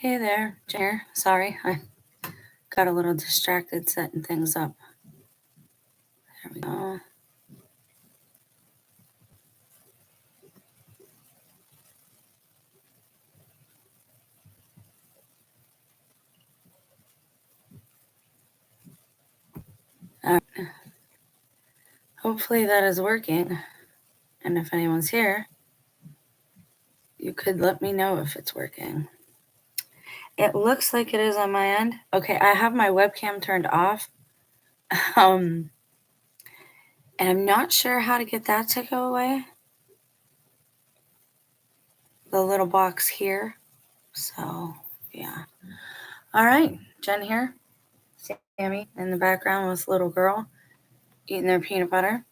Hey there, Jer. Sorry, I got a little distracted setting things up. There we go. All right. Hopefully that is working. And if anyone's here, you could let me know if it's working. It looks like it is on my end. Okay, I have my webcam turned off. And I'm not sure how to get that to go away. The little box here. So, yeah. All right, Jen here. Sammy in the background with little girl eating their peanut butter.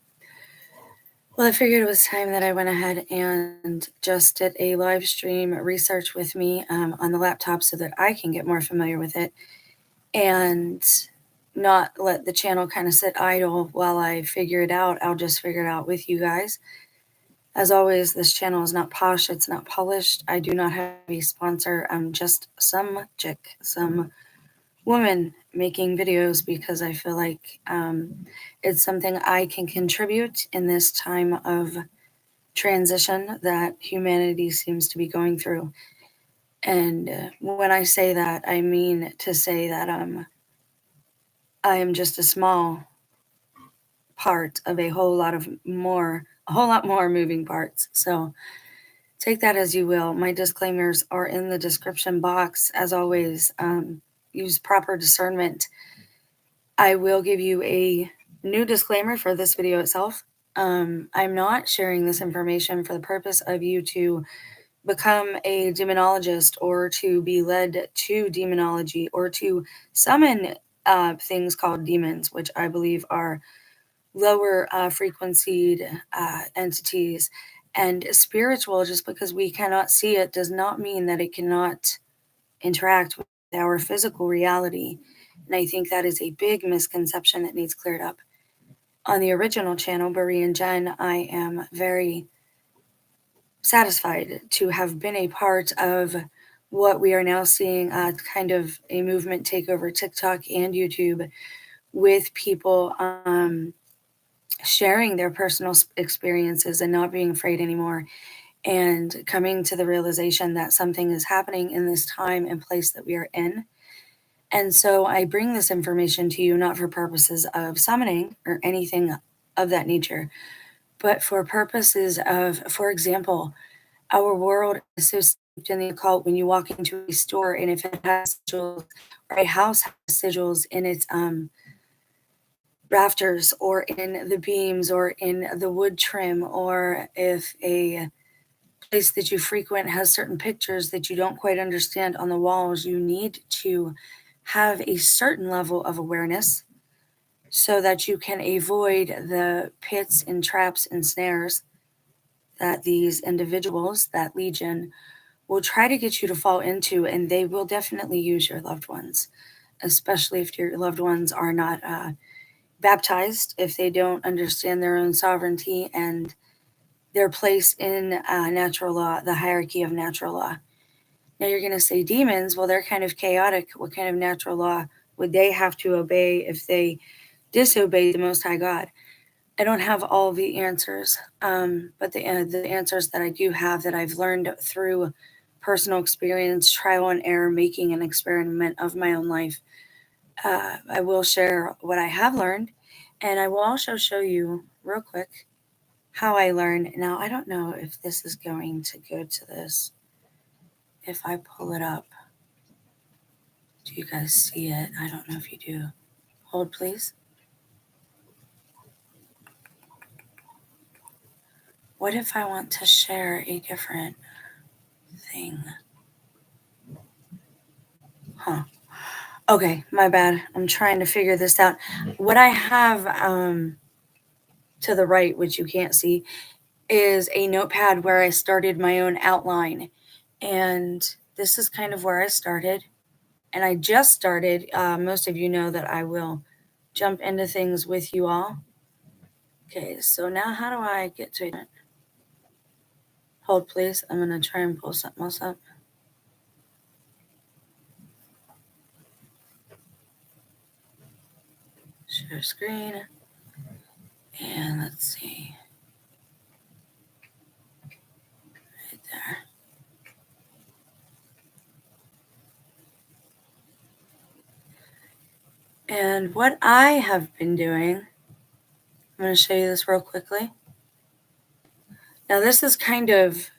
Well, I figured it was time that I went ahead and just did a live stream research with me on the laptop so that I can get more familiar with it and not let the channel kind of sit idle while I figure it out. I'll just figure it out with you guys. As always, this channel is not posh, it's not polished. I do not have a sponsor. I'm just some chick, some woman making videos because I feel like it's something I can contribute in this time of transition that humanity seems to be going through. And when I say that, I mean to say that I am just a small part of a whole lot more moving parts. So take that as you will. My disclaimers are in the description box. As always, use proper discernment. I will give you a new disclaimer for this video itself. I'm not sharing this information for the purpose of you to become a demonologist or to be led to demonology or to summon things called demons, which I believe are lower frequencied entities. And spiritual, just because we cannot see it, does not mean that it cannot interact with our physical reality. And I think that is a big misconception that needs cleared up. On the original channel, Bari and Jen, I am very satisfied to have been a part of what we are now seeing kind of a movement take over TikTok and YouTube with people sharing their personal experiences and not being afraid anymore and coming to the realization that something is happening in this time and place that we are in. And so I bring this information to you not for purposes of summoning or anything of that nature, but for purposes of, for example, our world is so steeped in the occult. When you walk into a store and if it has sigils or a house has sigils in its rafters or in the beams or in the wood trim, or if a place that you frequent has certain pictures that you don't quite understand on the walls, you need to have a certain level of awareness so that you can avoid the pits and traps and snares that these individuals, that legion, will try to get you to fall into, and they will definitely use your loved ones, especially if your loved ones are not baptized, if they don't understand their own sovereignty and their place in natural law, the hierarchy of natural law. Now you're going to say demons, well, they're kind of chaotic. What kind of natural law would they have to obey if they disobey the Most High God? I don't have all the answers, but the answers that I do have that I've learned through personal experience, trial and error, making an experiment of my own life. I will share what I have learned, and I will also show you real quick how I learned. Now, I don't know if this is going to go to this. If I pull it up, do you guys see it? I don't know if you do. Hold, please. What if I want to share a different thing? Huh. Okay, my bad. I'm trying to figure this out. What I have to the right, which you can't see, is a notepad where I started my own outline. And this is kind of where I started. And I just started. Most of you know that I will jump into things with you all. Okay, so now how do I get to it? Hold, please. I'm going to try and pull something else up. share screen. And let's see. Right there. And what I have been doing, I'm going to show you this real quickly. Now this is kind of,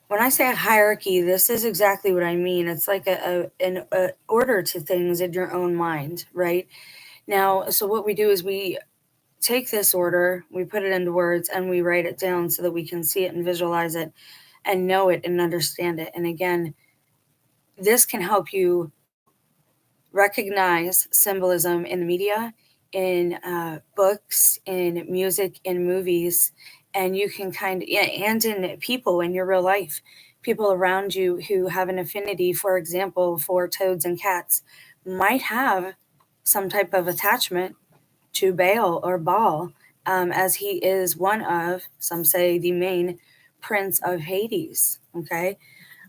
when I say a hierarchy, this is exactly what I mean. It's like an order to things in your own mind, right? Now, so what we do is we take this order, we put it into words, and we write it down so that we can see it and visualize it and know it and understand it. And again, this can help you recognize symbolism in the media, in books, in music, in movies, and you can and in people in your real life, people around you who have an affinity, for example, for toads and cats, might have some type of attachment to Baal or Baal, as he is one of, some say, the main prince of Hades. Okay.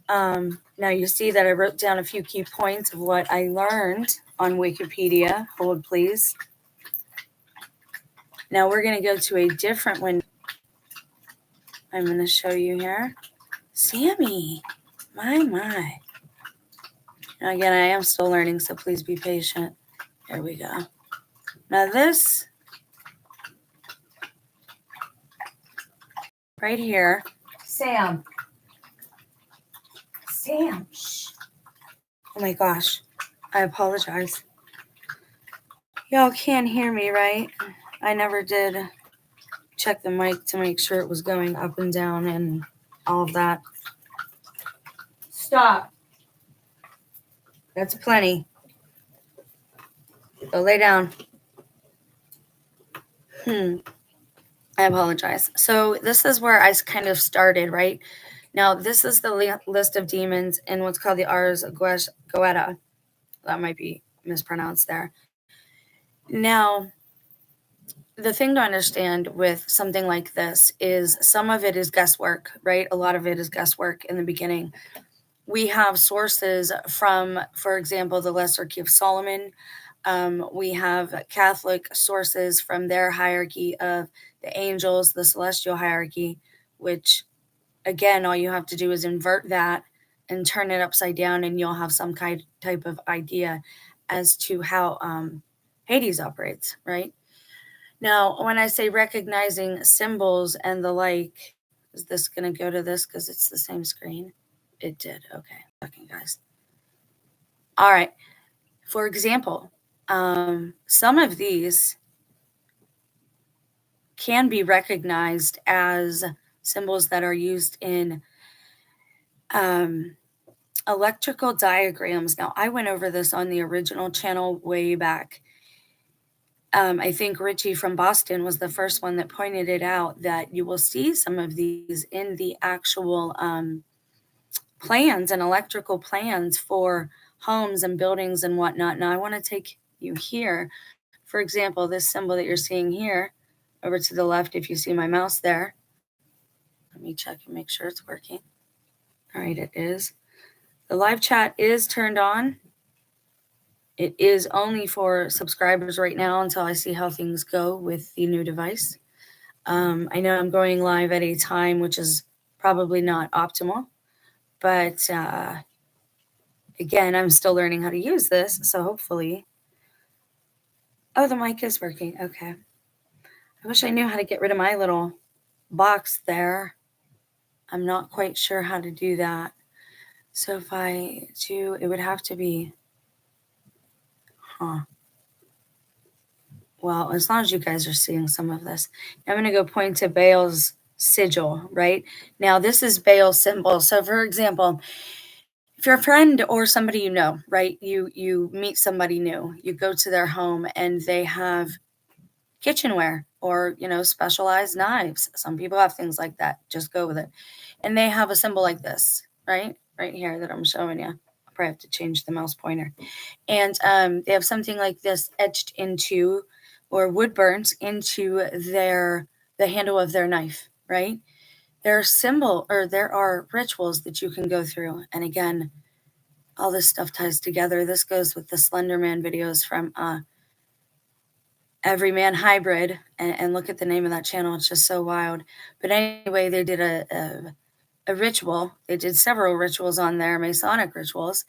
Now you see that I wrote down a few key points of what I learned on Wikipedia. Hold, please. Now we're going to go to a different window. I'm going to show you here. Sammy, my. Now again, I am still learning, so please be patient. There we go. Now this right here, Sam, shh. Oh my gosh, I apologize. Y'all can't hear me, right? I never did check the mic to make sure it was going up and down and all of that. Stop. That's plenty. Go lay down. I apologize. So this is where I kind of started, right? Now, this is the list of demons in what's called the Ars Goetia. That might be mispronounced there. Now, the thing to understand with something like this is some of it is guesswork, right? A lot of it is guesswork in the beginning. We have sources from, for example, the Lesser Key of Solomon. We have Catholic sources from their hierarchy of the angels, the celestial hierarchy, which, again, all you have to do is invert that and turn it upside down, and you'll have some type of idea as to how Hades operates, right? Now, when I say recognizing symbols and the like, is this going to go to this because it's the same screen? It did. Okay. Okay, guys. All right. For example, some of these can be recognized as symbols that are used in electrical diagrams. Now, I went over this on the original channel way back. I think Richie from Boston was the first one that pointed it out, that you will see some of these in the actual plans and electrical plans for homes and buildings and whatnot. Now, I want to take you here. For example, this symbol that you're seeing here, over to the left, if you see my mouse there. Let me check and make sure it's working. All right, it is. The live chat is turned on. It is only for subscribers right now until I see how things go with the new device. I know I'm going live at a time which is probably not optimal, but again, I'm still learning how to use this, so hopefully. Oh, the mic is working. Okay. I wish I knew how to get rid of my little box there. I'm not quite sure how to do that. So if I do, it would have to be, well, as long as you guys are seeing some of this. I'm going to go point to Baal's sigil, right? Now, this is Baal's symbol. So, for example, if you're a friend or somebody you know, right, you meet somebody new, you go to their home and they have kitchenware or, specialized knives. Some people have things like that. Just go with it. And they have a symbol like this, right here that I'm showing you. I'll probably have to change the mouse pointer. And they have something like this etched into, or wood burnt into the handle of their knife, right? There are rituals that you can go through. And again, all this stuff ties together. This goes with the Slender Man videos from every man hybrid, and look at the name of that channel. It's just so wild. But anyway, they did a ritual. They did several rituals on there, Masonic rituals.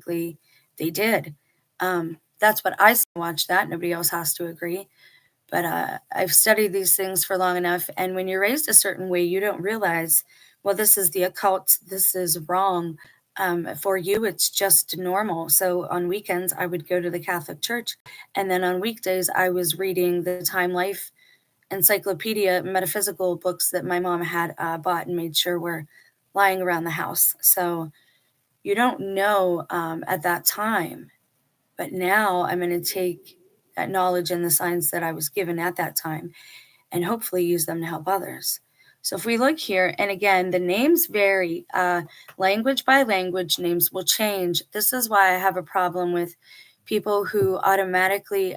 They did. That's what I watched that. Nobody else has to agree. But I've studied these things for long enough, and when you're raised a certain way, you don't realize, well, this is the occult, this is wrong. For you, it's just normal. So on weekends, I would go to the Catholic Church, and then on weekdays, I was reading the Time Life encyclopedia, metaphysical books that my mom had bought and made sure were lying around the house. So you don't know at that time, but now I'm going to take that knowledge and the signs that I was given at that time and hopefully use them to help others. So if we look here, and again, the names vary. Language by language, names will change. This is why I have a problem with people who automatically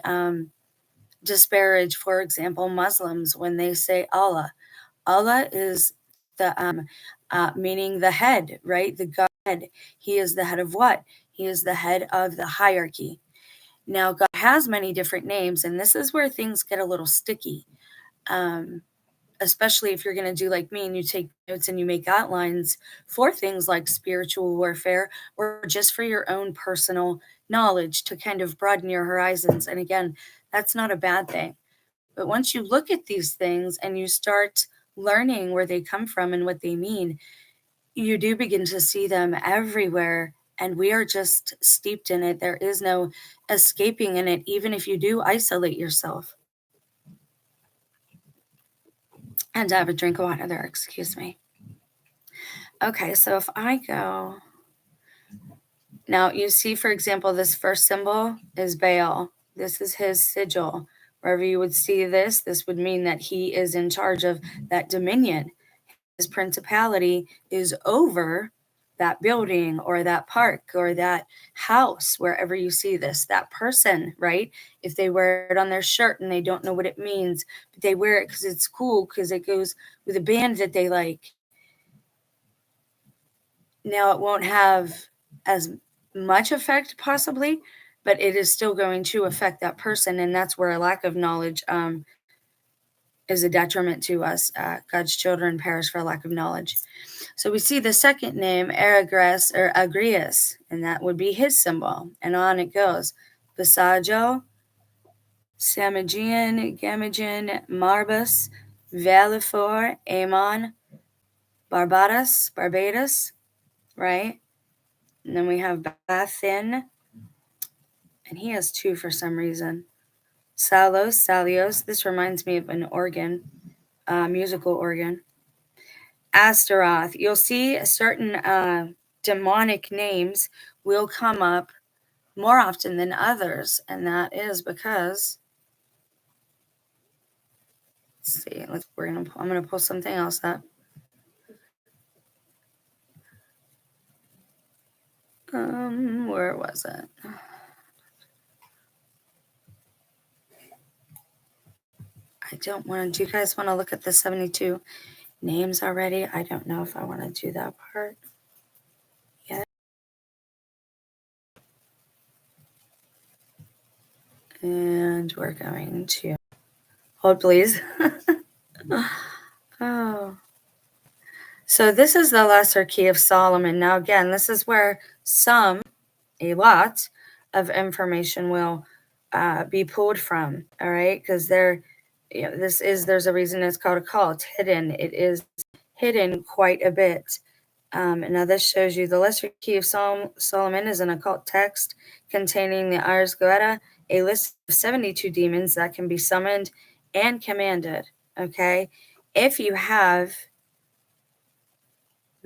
disparage, for example, Muslims when they say Allah. Allah is the meaning the head, right? The God. He is the head of what? He is the head of the hierarchy. Now, God has many different names, and this is where things get a little sticky, especially if you're going to do like me and you take notes and you make outlines for things like spiritual warfare or just for your own personal knowledge to kind of broaden your horizons. And again, that's not a bad thing. But once you look at these things and you start learning where they come from and what they mean, you do begin to see them everywhere. And we are just steeped in it. There is no escaping in it, even if you do isolate yourself. And I have a drink of water there, excuse me. Okay, so if I go... Now, you see, for example, this first symbol is Baal. This is his sigil. Wherever you would see this, this would mean that he is in charge of that dominion. His principality is over that building or that park or that house, wherever you see this, that person, right? If they wear it on their shirt and they don't know what it means, but they wear it because it's cool, because it goes with a band that they like. Now, it won't have as much effect possibly, but it is still going to affect that person. And that's where a lack of knowledge is a detriment to us. God's children perish for a lack of knowledge. So we see the second name, Regress or Agrius, and that would be his symbol. And on it goes. Visajo, Samagian, Gamagian, Marbus, Valifor, Amon, Barbados, right? And then we have Bathin, and he has two for some reason. Salios, this reminds me of an organ, musical organ. Astaroth, you'll see certain demonic names will come up more often than others, and that is because, let's see, I'm gonna pull something else up. Where was it? I don't want to. Do you guys want to look at the 72 names already? I don't know if I want to do that part yet. And we're going to hold, please. Oh. So this is the lesser key of Solomon. Now, again, this is where a lot of information will be pulled from, all right? Because there's a reason it's called a cult, hidden. It is hidden quite a bit. And now this shows you the lesser key of Solomon is an occult text containing the Ars Goetia, a list of 72 demons that can be summoned and commanded, okay? If you have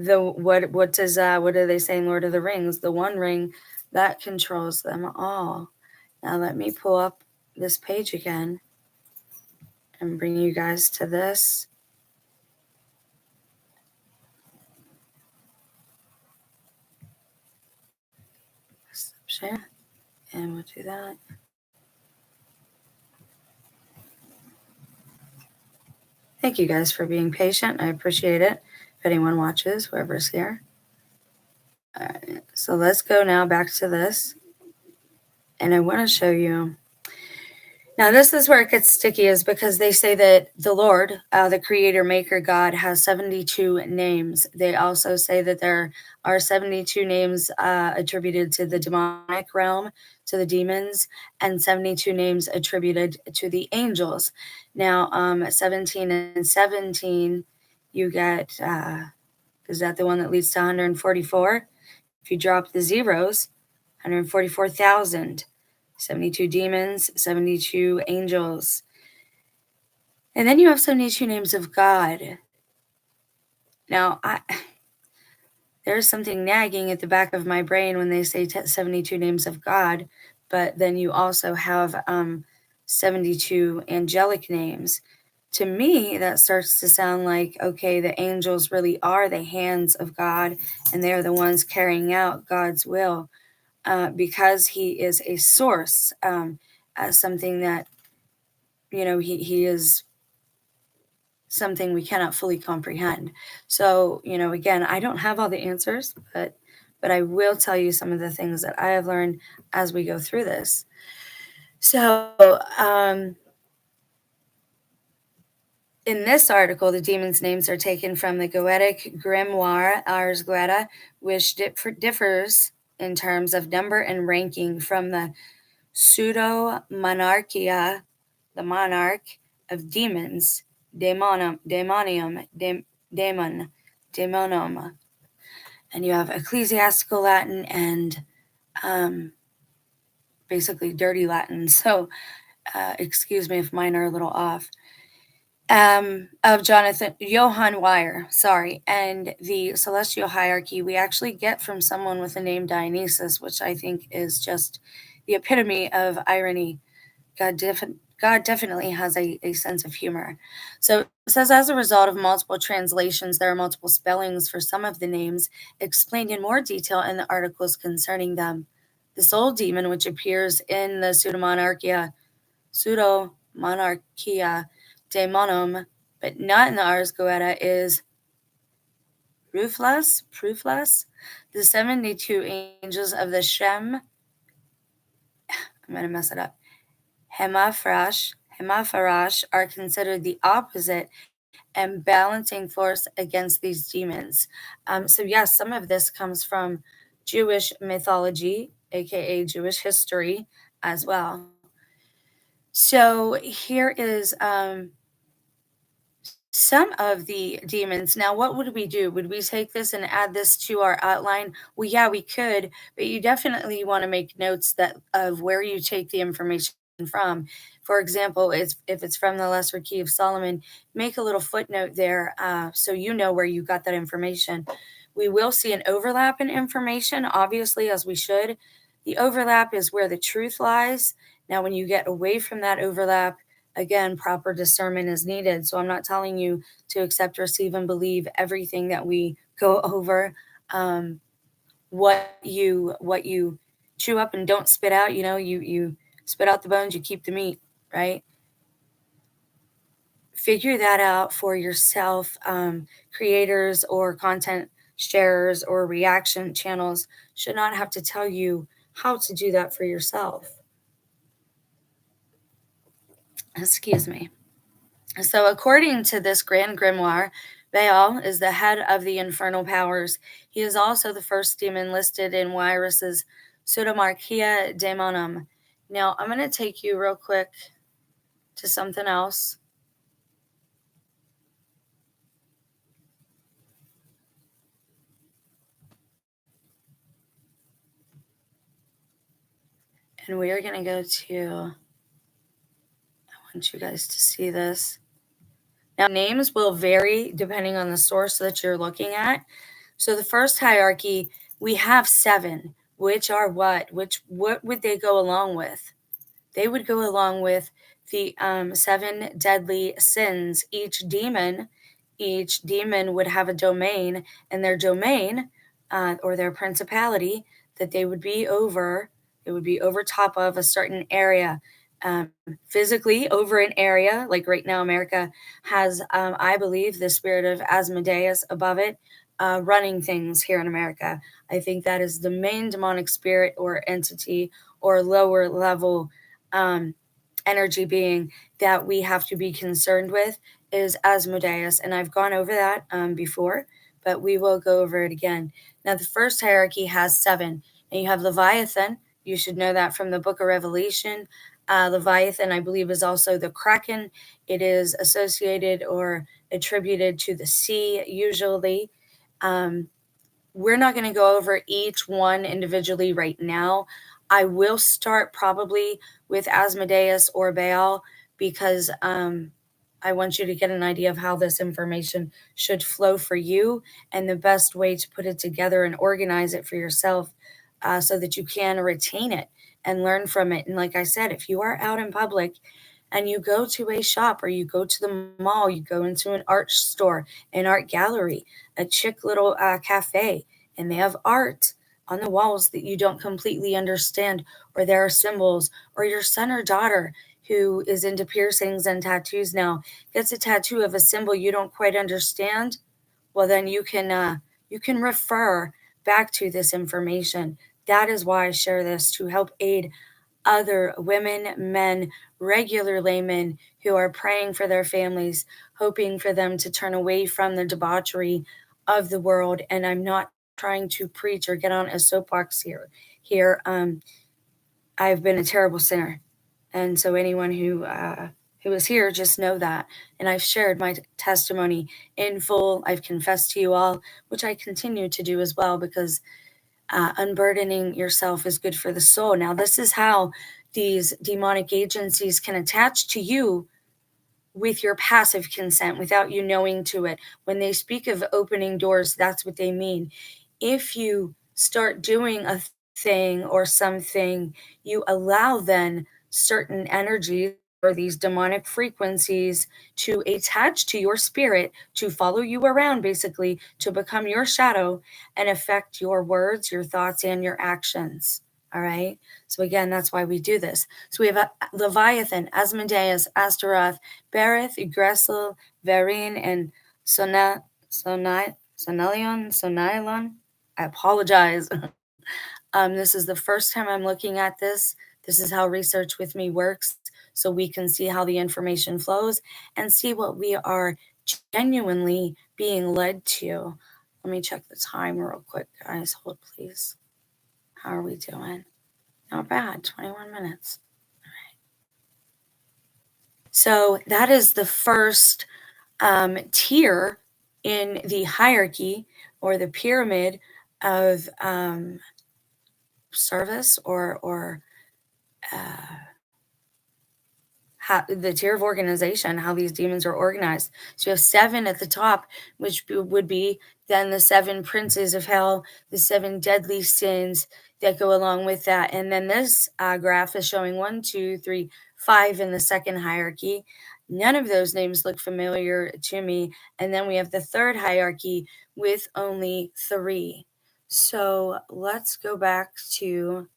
what are they saying, Lord of the Rings, the one ring that controls them all. Now let me pull up this page again and bring you guys to this. Share, and we'll do that. Thank you guys for being patient. I appreciate it. If anyone watches, whoever's here. All right, so let's go now back to this. And I want to show you. Now, this is where it gets sticky, is because they say that the Lord, the creator, maker, God, has 72 names. They also say that there are 72 names attributed to the demonic realm, to the demons, and 72 names attributed to the angels. Now, 17 and 17, you get, is that the one that leads to 144? If you drop the zeros, 144,000. 72 demons, 72 angels. And then you have 72 names of God. Now, there's something nagging at the back of my brain when they say 72 names of God, but then you also have 72 angelic names. To me, that starts to sound like, okay, the angels really are the hands of God, and they're the ones carrying out God's will, because he is a source, as something that, he is something we cannot fully comprehend. So, again, I don't have all the answers, but I will tell you some of the things that I have learned as we go through this. So, in this article, the demons' names are taken from the Goetic grimoire Ars Goetia, which differs in terms of number and ranking from the pseudo-monarchia, the monarch of demons, daemonium, daemonum. And you have ecclesiastical Latin and basically dirty Latin. So excuse me if mine are a little off. Of Johann Weyer, and the celestial hierarchy we actually get from someone with the name Dionysus, which I think is just the epitome of irony. God definitely has a sense of humor. So it says, as a result of multiple translations, there are multiple spellings for some of the names, explained in more detail in the articles concerning them. The soul demon, which appears in the pseudo-monarchia daemonum, but not in the Ars Goetia, is Pruflas. The 72 angels of the Shem, I'm going to mess it up, Hemafrash are considered the opposite and balancing force against these demons. So yes, some of this comes from Jewish mythology, aka Jewish history, as well. So here is some of the demons. Now, what would we do? Would we take this and add this to our outline? Well, yeah, we could, but you definitely want to make notes of where you take the information from. For example, if it's from the Lesser Key of Solomon, make a little footnote there, so you know where you got that information. We will see an overlap in information, obviously, as we should. The overlap is where the truth lies. Now, when you get away from that overlap, again, proper discernment is needed. So I'm not telling you to accept, receive, and believe everything that we go over. What you chew up and don't spit out, you spit out the bones, you keep the meat, right? Figure that out for yourself. Creators or content sharers or reaction channels should not have to tell you how to do that for yourself. Excuse me. So, according to this grand grimoire, Baal is the head of the infernal powers. He is also the first demon listed in Wierus's Pseudomarchia Daemonum. Now, I'm going to take you real quick to something else. And we are going to go to, I want you guys to see this. Now, names will vary depending on the source that you're looking at. So the first hierarchy, we have 7, which are what? What would they go along with? They would go along with the 7 deadly sins. Each demon would have a domain, and their domain or their principality that they would be over, it would be over top of a certain area. Physically over an area, like right now America has, I believe, the spirit of Asmodeus above it, running things here in America. I think that is the main demonic spirit or entity or lower level energy being that we have to be concerned with is Asmodeus. And I've gone over that before, but we will go over it again. Now, the first hierarchy has 7. And you have Leviathan. You should know that from the book of Revelation. Leviathan, I believe, is also the Kraken. It is associated or attributed to the sea, usually. We're not going to go over each one individually right now. I will start probably with Asmodeus or Baal because I want you to get an idea of how this information should flow for you and the best way to put it together and organize it for yourself so that you can retain it and learn from it. And like I said, if you are out in public and you go to a shop or you go to the mall, you go into an art store, an art gallery, a chic little cafe, and they have art on the walls that you don't completely understand, or there are symbols, or your son or daughter who is into piercings and tattoos now gets a tattoo of a symbol you don't quite understand, well then you can refer back to this information. That is why I share this, to help aid other women, men, regular laymen who are praying for their families, hoping for them to turn away from the debauchery of the world. And I'm not trying to preach or get on a soapbox here. I've been a terrible sinner, and so anyone who is here, just know that. And I've shared my testimony in full. I've confessed to you all, which I continue to do as well, because unburdening yourself is good for the soul. Now, this is how these demonic agencies can attach to you with your passive consent, without you knowing to it. When they speak of opening doors, that's what they mean. If you start doing a thing or something, you allow then certain energies or these demonic frequencies to attach to your spirit, to follow you around, basically, to become your shadow and affect your words, your thoughts, and your actions. All right. So again, that's why we do this. So we have Leviathan, Asmodeus, Astaroth, Berith, Gressel, Varin, and Sonalion. I apologize. This is the first time I'm looking at this. This is how research with me works, so we can see how the information flows and see what we are genuinely being led to. Let me check the time real quick, guys. Hold, please. How are we doing? Not bad, 21 minutes. All right. So that is the first tier in the hierarchy or the pyramid of service or the tier of organization, how these demons are organized. So you have 7 at the top, which would be then the 7 princes of hell, the 7 deadly sins that go along with that. And then this graph is showing 1, 2, 3, 5 in the second hierarchy. None of those names look familiar to me. And then we have the third hierarchy with only 3. So let's go back to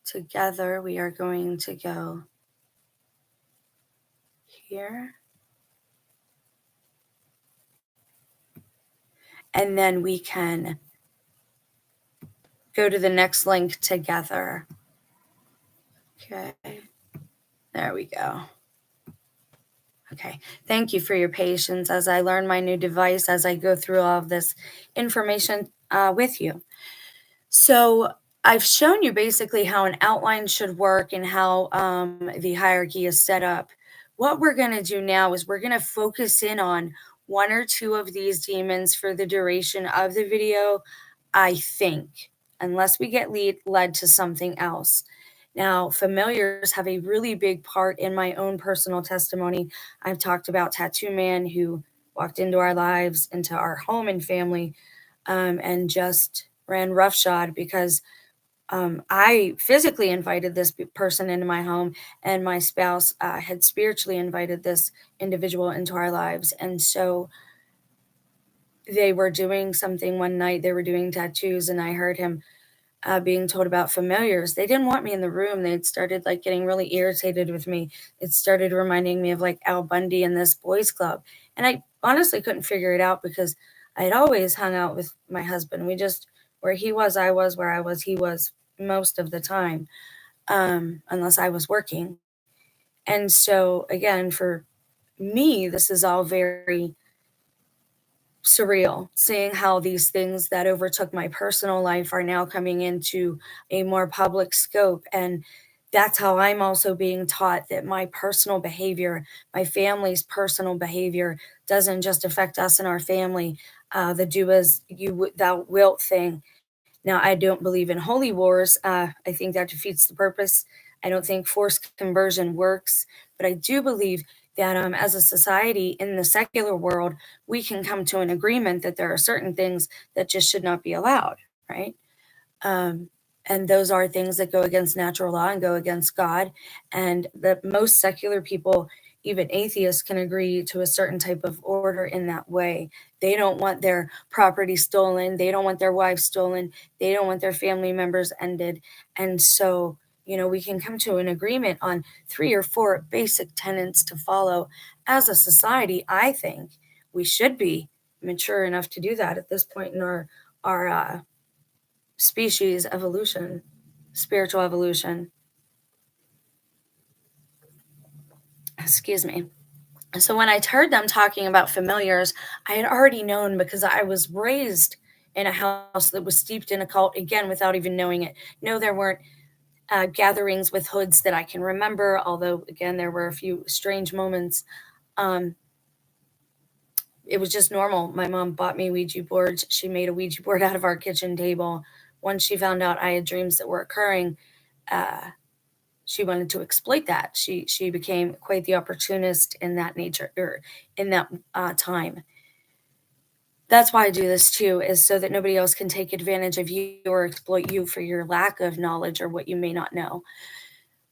together. We are going to go here. And then we can go to the next link together. Okay, there we go. Okay, thank you for your patience as I learn my new device, as I go through all of this information with you. So I've shown you basically how an outline should work and how the hierarchy is set up. What we're going to do now is we're going to focus in on 1 or 2 of these demons for the duration of the video, I think, unless we get led to something else. Now, familiars have a really big part in my own personal testimony. I've talked about Tattoo Man, who walked into our lives, into our home and family, and just ran roughshod because I physically invited this person into my home, and my spouse had spiritually invited this individual into our lives. And so they were doing something one night, they were doing tattoos, and I heard him being told about familiars. They didn't want me in the room. They had started like getting really irritated with me. It started reminding me of like Al Bundy and this boys club. And I honestly couldn't figure it out because I had always hung out with my husband. We just, where he was, I was, where I was, he was most of the time, unless I was working. And so, again, for me, this is all very surreal, seeing how these things that overtook my personal life are now coming into a more public scope. And that's how I'm also being taught that my personal behavior, my family's personal behavior, doesn't just affect us and our family. The do as thou wilt thing. Now, I don't believe in holy wars. I think that defeats the purpose. I don't think forced conversion works, but I do believe that as a society in the secular world, we can come to an agreement that there are certain things that just should not be allowed, right? Um, and those are things that go against natural law and go against God. And that most secular people, even atheists, can agree to a certain type of order in that way. They don't want their property stolen. They don't want their wives stolen. They don't want their family members ended. And so, we can come to an agreement on 3 or 4 basic tenets to follow as a society. I think we should be mature enough to do that at this point in our species evolution, spiritual evolution. Excuse me. So when I heard them talking about familiars, I had already known because I was raised in a house that was steeped in a cult, again, without even knowing it. No, there weren't gatherings with hoods that I can remember, although, again, there were a few strange moments. Um, it was just normal. My mom bought me Ouija boards. She made a Ouija board out of our kitchen table. Once she found out I had dreams that were occurring, uh, she wanted to exploit that. She became quite the opportunist in that nature, or in that time. That's why I do this too, is so that nobody else can take advantage of you or exploit you for your lack of knowledge or what you may not know.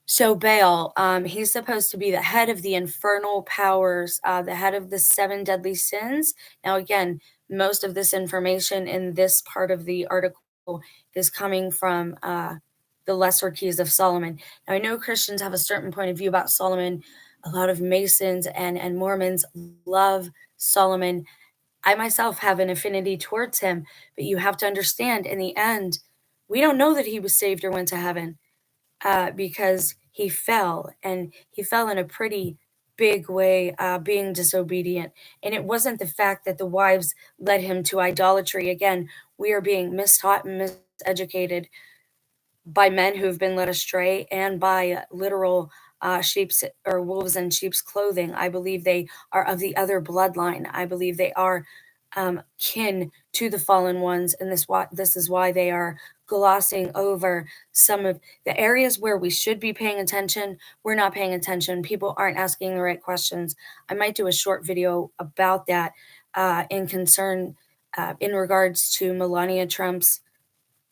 So Baal, he's supposed to be the head of the infernal powers, the head of the 7 deadly sins. Now, again, most of this information in this part of the article is coming from the Lesser Keys of Solomon. Now, I know Christians have a certain point of view about Solomon. A lot of Masons and Mormons love Solomon. I myself have an affinity towards him, but you have to understand, in the end, we don't know that he was saved or went to heaven because he fell, and he fell in a pretty big way, being disobedient. And it wasn't the fact that the wives led him to idolatry. Again, we are being mistaught and miseducated by men who have been led astray and by literal sheep's or wolves in sheep's clothing. I believe they are of the other bloodline. I believe they are kin to the fallen ones, and this is why they are glossing over some of the areas where we should be paying attention. We're not paying attention. People aren't asking the right questions. I might do a short video about that in regards to Melania Trump's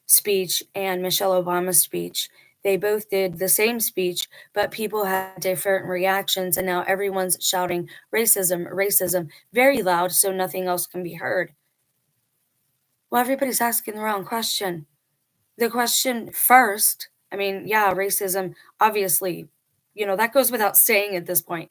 speech and Michelle Obama's speech. They both did the same speech, but people had different reactions, and now everyone's shouting racism, racism, very loud so nothing else can be heard. Well, everybody's asking the wrong question. The question first, I mean, yeah, racism, obviously, that goes without saying at this point.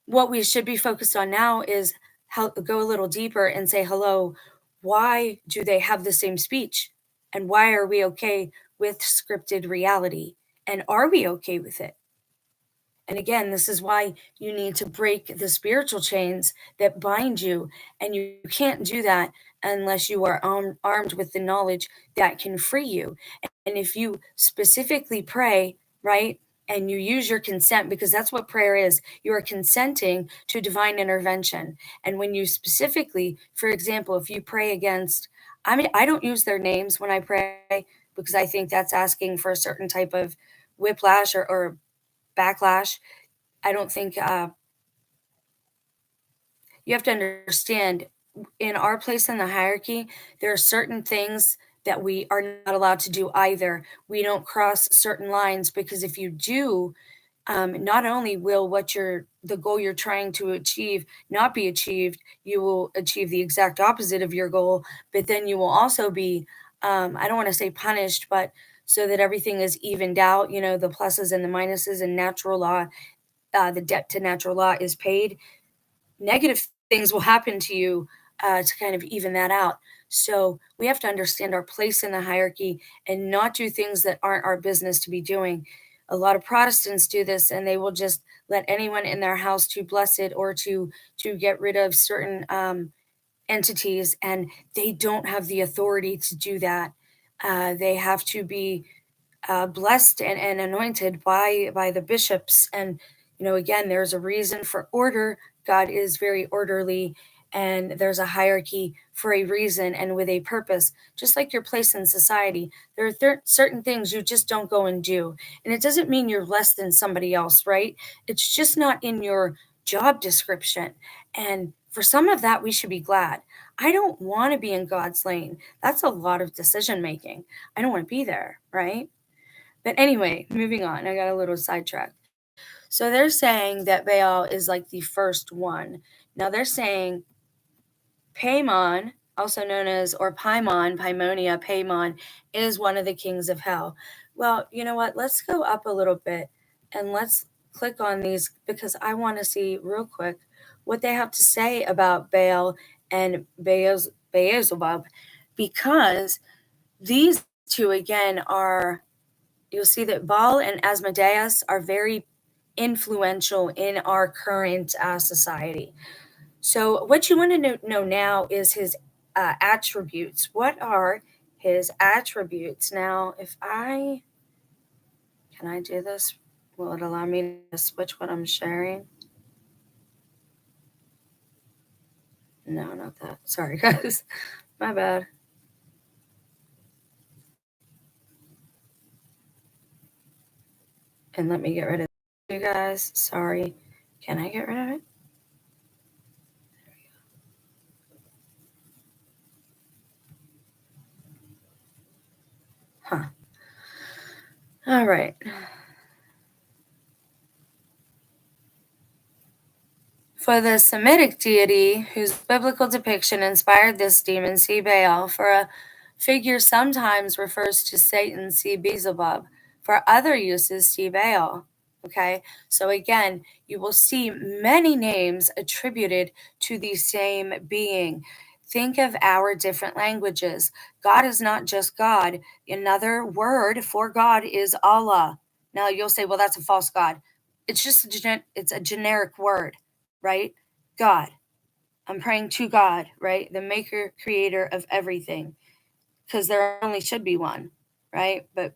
What we should be focused on now is how go a little deeper and say, hello, why do they have the same speech? And why are we okay with scripted reality? And are we okay with it? And again, this is why you need to break the spiritual chains that bind you. And you can't do that unless you are armed with the knowledge that can free you. And if you specifically pray, right, and you use your consent, because that's what prayer is, you are consenting to divine intervention. And when you specifically, for example, if you pray against, I mean, I don't use their names when I pray because I think that's asking for a certain type of whiplash or backlash. I don't think you have to understand, in our place in the hierarchy, there are certain things that we are not allowed to do either. We don't cross certain lines, because if you do, not only will the goal you're trying to achieve not be achieved, you will achieve the exact opposite of your goal, but then you will also be, I don't want to say punished, but so that everything is evened out, the pluses and the minuses in natural law, the debt to natural law is paid. Negative things will happen to you to kind of even that out. So we have to understand our place in the hierarchy and not do things that aren't our business to be doing. A lot of Protestants do this, and they will just let anyone in their house to bless it or to get rid of certain entities, and they don't have the authority to do that. They have to be blessed and anointed by the bishops. And again, there's a reason for order. God is very orderly, and there's a hierarchy for a reason and with a purpose. Just like your place in society, there are certain things you just don't go and do, and it doesn't mean you're less than somebody else, right? It's just not in your job description. And for some of that, we should be glad. I don't want to be in God's lane. That's a lot of decision making. I don't want to be there, right? But anyway, moving on. I got a little sidetracked. So they're saying that Baal is like the first one. Now they're saying Paimon, also known as, or Paimon, Paimonia, Paimon, is one of the kings of hell. Well, you know what? Let's go up a little bit and let's click on these, because I want to see real quick what they have to say about Baal and Beelzebub, because these two, again, are, you'll see that Baal and Asmodeus are very influential in our current society. So what you want to know now is his attributes. What are his attributes? Now, can I do this? Will it allow me to switch what I'm sharing? No, not that. Sorry, guys. My bad. And let me get rid of you guys. Sorry. Can I get rid of it? Huh. All right. For the Semitic deity whose biblical depiction inspired this demon, see Baal. For a figure sometimes refers to Satan, see Beelzebub. For other uses, see Baal. Okay, so again, you will see many names attributed to the same being. Think of our different languages. God is not just God. Another word for God is Allah. Now you'll say, well, that's a false God. It's just it's a generic word, right? God. I'm praying to God, right? The maker, creator of everything, because there only should be one, right? But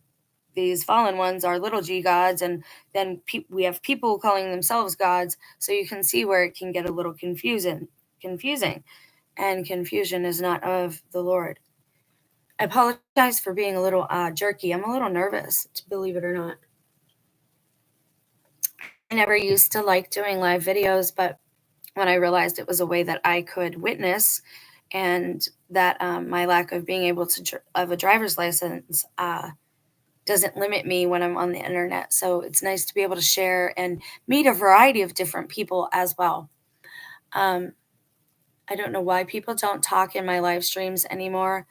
these fallen ones are little g gods, and then we have people calling themselves gods, so you can see where it can get a little confusing, and confusion is not of the Lord. I apologize for being a little jerky. I'm a little nervous, believe it or not. I never used to like doing live videos, but when I realized it was a way that I could witness, and that my lack of being able to of a driver's license doesn't limit me when I'm on the internet. So it's nice to be able to share and meet a variety of different people as well. I don't know why people don't talk in my live streams anymore.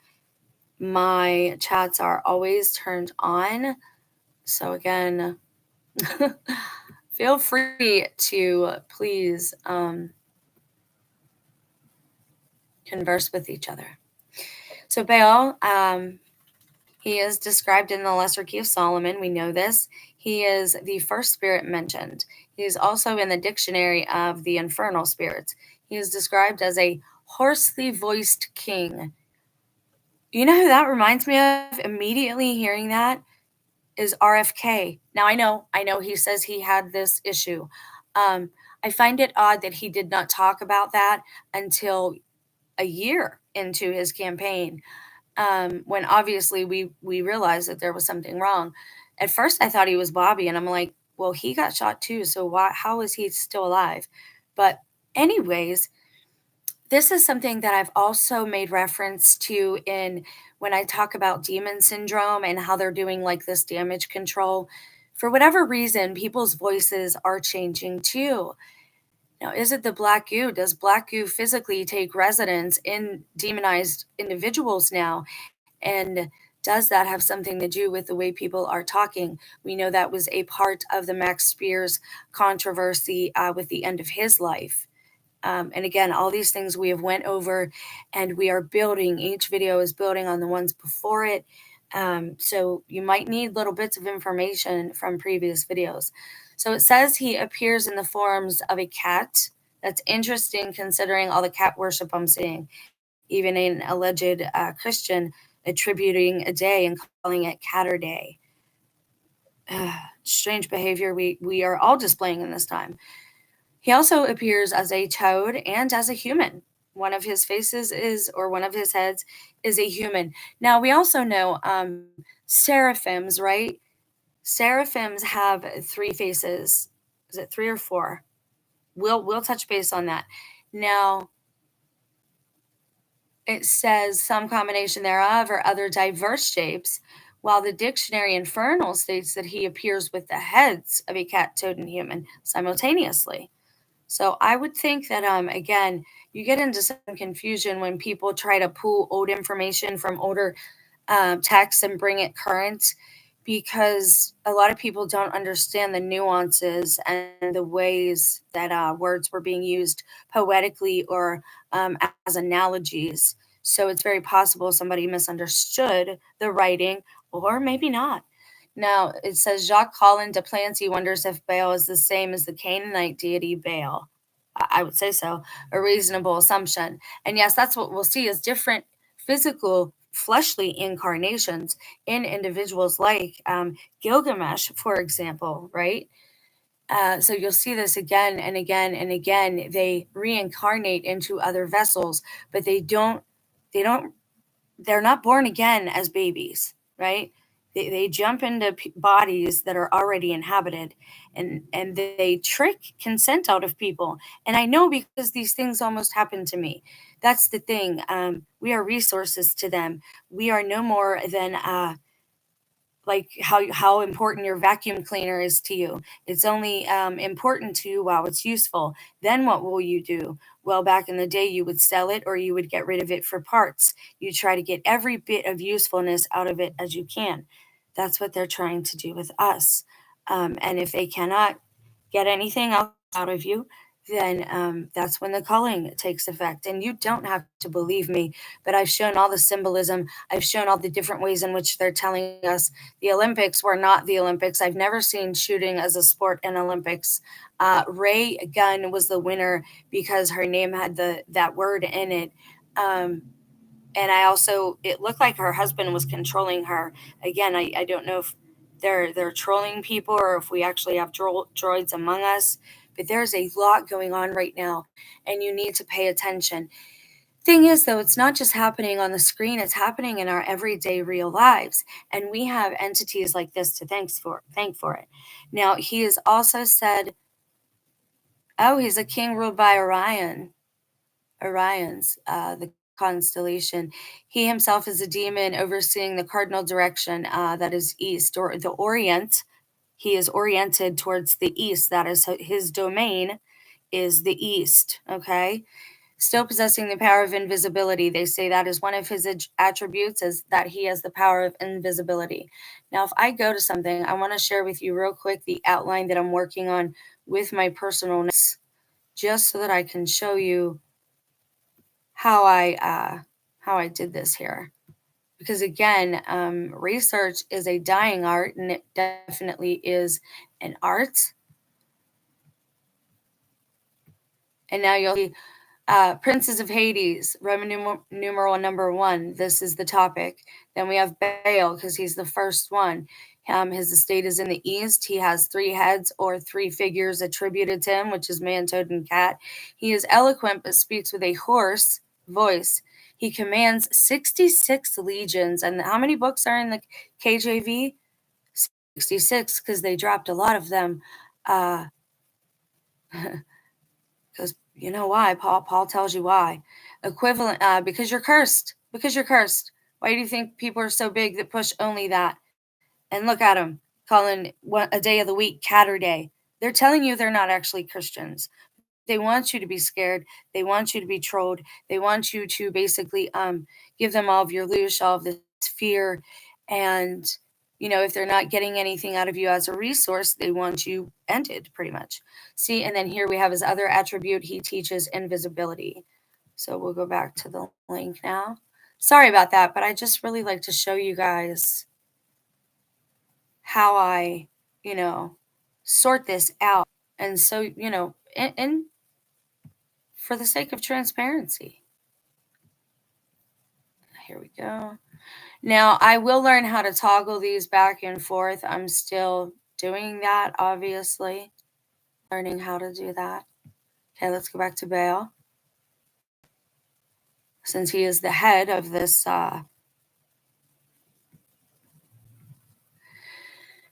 My chats are always turned on. So again, feel free to please converse with each other. So Baal, he is described in the Lesser Key of Solomon. We know this. He is the first spirit mentioned. He is also in the dictionary of the infernal spirits. He is described as a hoarsely voiced king. You know who that reminds me of? Immediately hearing that is RFK. Now I know he says he had this issue. I find it odd that he did not talk about that until a year into his campaign, when obviously we realized that there was something wrong. At first I thought he was Bobby, and I'm like, well, he got shot too, so how is he still alive? But anyways, this is something that I've also made reference to in when I talk about demon syndrome and how they're doing like this damage control. For whatever reason, people's voices are changing too. Now, is it the black goo? Does black goo physically take residence in demonized individuals now? And does that have something to do with the way people are talking? We know that was a part of the Max Spears controversy with the end of his life. And again, all these things we have went over, and we are building. Each video is building on the ones before it. So you might need little bits of information from previous videos. So it says he appears in the forms of a cat. That's interesting considering all the cat worship I'm seeing. Even an alleged Christian attributing a day and calling it Catter Day. Strange behavior we are all displaying in this time. He also appears as a toad and as a human. One of his faces is, or one of his heads is a human. Now, we also know seraphims, right? Seraphims have 3 faces. Is it 3 or 4? We'll touch base on that. Now, it says some combination thereof or other diverse shapes, while the dictionary Infernal states that he appears with the heads of a cat, toad, and human simultaneously. So I would think that, again, you get into some confusion when people try to pull old information from older texts and bring it current, because a lot of people don't understand the nuances and the ways that words were being used poetically or as analogies. So it's very possible somebody misunderstood the writing, or maybe not. Now, it says Jacques Collin de Plancy wonders if Baal is the same as the Canaanite deity Baal. I would say so, a reasonable assumption. And yes, that's what we'll see is different physical, fleshly incarnations in individuals like Gilgamesh, for example, right? So you'll see this again and again and again. They reincarnate into other vessels, but they're not born again as babies, right? They jump into bodies that are already inhabited, and they trick consent out of people. And I know because these things almost happen to me. That's the thing. We are resources to them. We are no more than like how important your vacuum cleaner is to you. It's only important to you while it's useful. Then what will you do? Well, back in the day, you would sell it or you would get rid of it for parts. You try to get every bit of usefulness out of it as you can. That's what they're trying to do with us. And if they cannot get anything else out of you, then that's when the culling takes effect. And you don't have to believe me, but I've shown all the symbolism. I've shown all the different ways in which they're telling us the Olympics were not the Olympics. I've never seen shooting as a sport in Olympics. Ray Gunn was the winner because her name had that word in it. And it looked like her husband was controlling her. Again, I don't know if they're trolling people or if we actually have droids among us, but there's a lot going on right now, and you need to pay attention. Thing is, though, it's not just happening on the screen, it's happening in our everyday real lives, and we have entities like this to thank for it. Now, he has also said, oh, he's a king ruled by Orion's, the constellation. He himself is a demon overseeing the cardinal direction that is east, or the Orient. He is oriented towards the east. That is his domain, is the east. Okay. Still possessing the power of invisibility. They say that is one of his attributes, is that he has the power of invisibility. Now, if I go to something, I want to share with you real quick the outline that I'm working on with my personal notes, just so that I can show you how I did this here. Because again, research is a dying art, and it definitely is an art. And now you'll see Princes of Hades, Roman numeral number 1. This is the topic. Then we have Baal, because he's the first one. His estate is in the east. He has 3 heads or 3 figures attributed to him, which is man, toad, and cat. He is eloquent but speaks with a hoarse voice. He commands 66 legions. And how many books are in the KJV? 66, because they dropped a lot of them. Because you know why? Paul tells you why. Equivalent, because you're cursed. Because you're cursed. Why do you think people are so big that push only that? And look at them, calling a day of the week Catter Day. They're telling you they're not actually Christians. They want you to be scared. They want you to be trolled. They want you to basically give them all of your loosh, all of this fear. And, if they're not getting anything out of you as a resource, they want you ended pretty much. See, and then here we have his other attribute. He teaches invisibility. So we'll go back to the link now. Sorry about that, but I just really like to show you guys how I, sort this out. And so, and for the sake of transparency. Here we go. Now, I will learn how to toggle these back and forth. I'm still doing that, obviously. Learning how to do that. Okay, let's go back to Baal. Since he is the head of this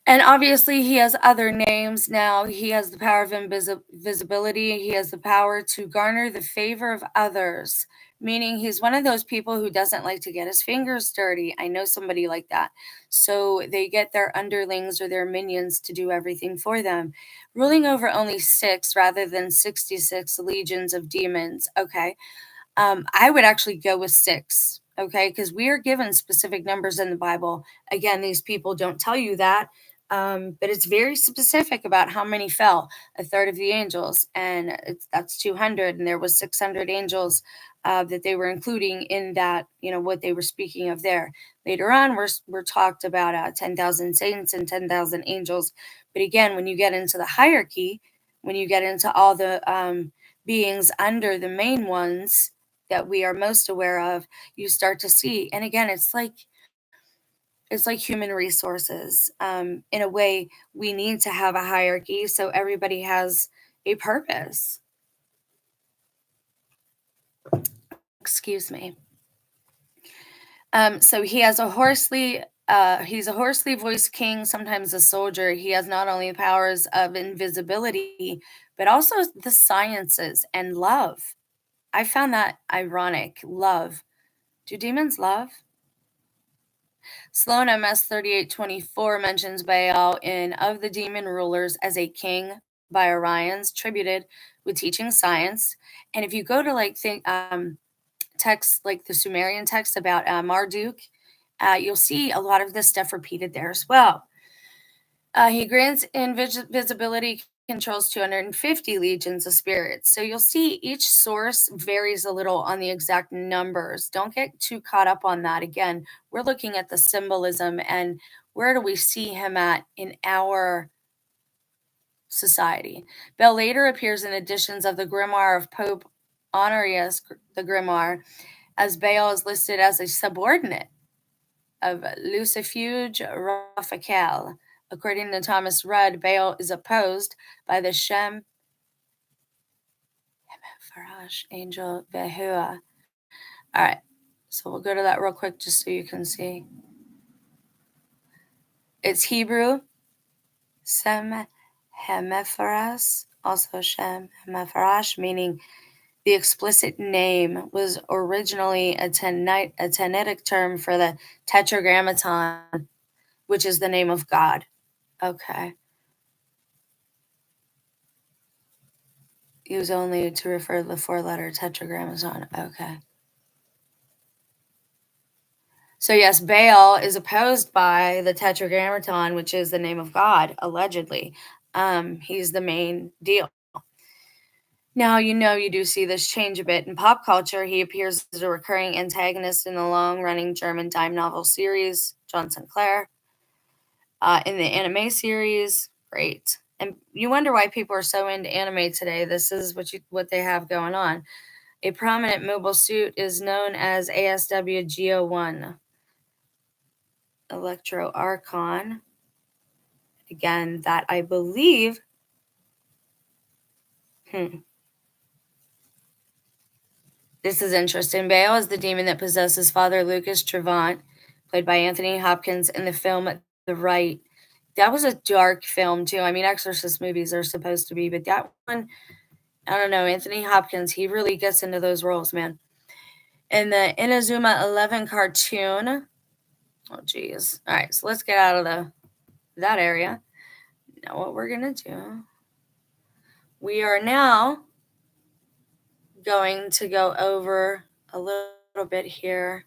and obviously, he has other names now. He has the power of invisibility. He has the power to garner the favor of others, meaning he's one of those people who doesn't like to get his fingers dirty. I know somebody like that. So they get their underlings or their minions to do everything for them, ruling over only 6 rather than 66 legions of demons. Okay. I would actually go with 6. Okay. Because we are given specific numbers in the Bible. Again, these people don't tell you that. But it's very specific about how many fell, a third of the angels, and that's 200, and there was 600 angels that they were including in that, what they were speaking of there. Later on, we're talked about 10,000 saints and 10,000 angels. But again, when you get into the hierarchy, when you get into all the beings under the main ones that we are most aware of, you start to see, and again, it's like human resources. In a way, we need to have a hierarchy so everybody has a purpose. Excuse me. So he has he's a hoarsely voiced king, sometimes a soldier. He has not only the powers of invisibility, but also the sciences and love. I found that ironic. Love. Do demons love? Sloan MS 3824 mentions Baal in Of the Demon Rulers as a king by Orions, tributed with teaching science. And if you go to texts like the Sumerian text about Marduk, you'll see a lot of this stuff repeated there as well. He grants invisibility, controls 250 legions of spirits. So you'll see each source varies a little on the exact numbers. Don't get too caught up on that. Again, we're looking at the symbolism and where do we see him at in our society. Bel later appears in editions of the Grimoire of Pope Honorius, the Grimoire, as Baal is listed as a subordinate of Lucifuge Raphael. According to Thomas Rudd, Baal is opposed by the Shem Farash angel Behua. All right, so we'll go to that real quick just so you can see. It's Hebrew, Sem Hemepharas, also Shem Hemepharas, meaning the explicit name was originally a Tannitic term for the Tetragrammaton, which is the name of God. Okay. Used only to refer to the 4-letter Tetragrammaton. Okay. So yes, Baal is opposed by the Tetragrammaton, which is the name of God, allegedly. He's the main deal. Now, you do see this change a bit in pop culture. He appears as a recurring antagonist in the long-running German dime novel series, John Sinclair. In the anime series, great. And you wonder why people are so into anime today. This is what they have going on. A prominent mobile suit is known as ASWGO1. Electro Archon. Again, that I believe. This is interesting. Baal is the demon that possesses Father Lucas Trevant, played by Anthony Hopkins in the film The Rite. That was a dark film, too. I mean, Exorcist movies are supposed to be, but that one, I don't know. Anthony Hopkins, he really gets into those roles, man. In the Inazuma 11 cartoon. Oh, geez. All right, so let's get out of that area. Now, what we're going to do, we are now going to go over a little bit here.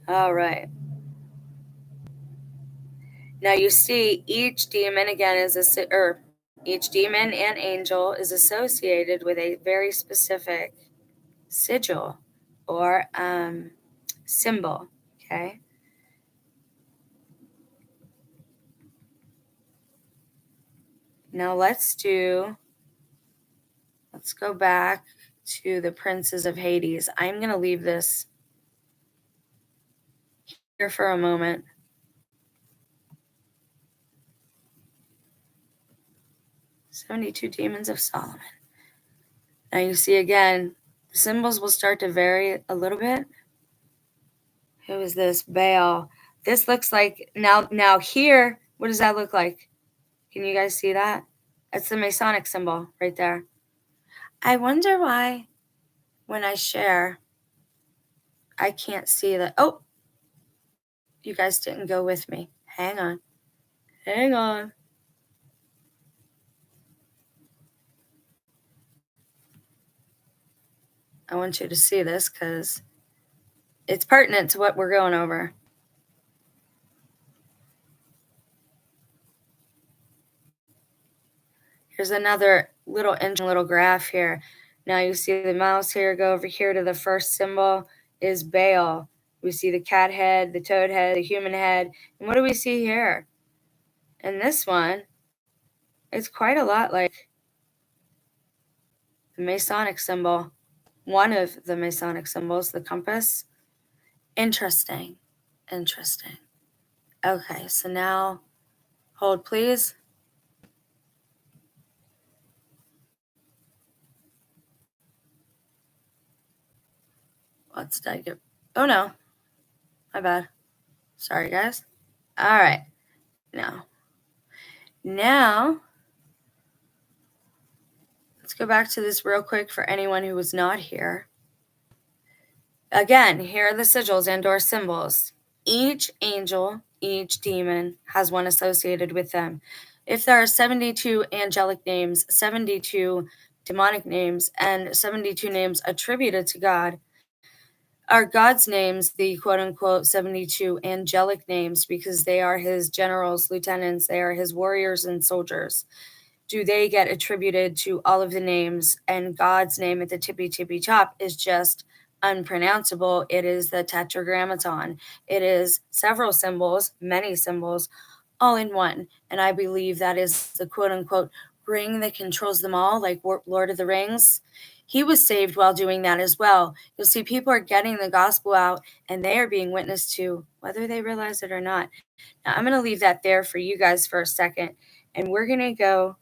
All right. Now you see each demon again is Each demon and angel is associated with a very specific sigil or symbol, okay? Now let's go back to the princes of Hades. I'm going to leave this here for a moment. "72 demons of Solomon." Now you see again, the symbols will start to vary a little bit. Who is this? Baal. This looks like, now here, what does that look like? Can you guys see that? That's the Masonic symbol right there. I wonder why when I share, I can't see that. Oh, you guys didn't go with me. Hang on. Hang on. I want you to see this because it's pertinent to what we're going over. Here's another little graph here. Now you see the mouse here, go over here to the first symbol is Baal. We see the cat head, the toad head, the human head. And what do we see here? And this one, it's quite a lot like the Masonic symbol. One of the Masonic symbols, the compass. Interesting. Okay, so now, hold please. What did I get? Oh no, my bad. Sorry guys. All right, now, let's go back to this real quick for anyone who was not here. Again, here are the sigils and/or symbols. Each angel, each demon has one associated with them. If there are 72 angelic names, 72 demonic names, and 72 names attributed to God, are God's names the quote-unquote 72 angelic names because they are his generals, lieutenants, they are his warriors and soldiers? Do they get attributed to all of the names, and God's name at the tippy top is just unpronounceable? It is the tetragrammaton. It is several symbols, many symbols, all in one. And I believe that is the quote-unquote ring that controls them all, like Lord of the Rings. He was saved while doing that as well. You'll see people are getting the gospel out, and they are being witnessed to, whether they realize it or not. Now, I'm going to leave that there for you guys for a second, and we're going to go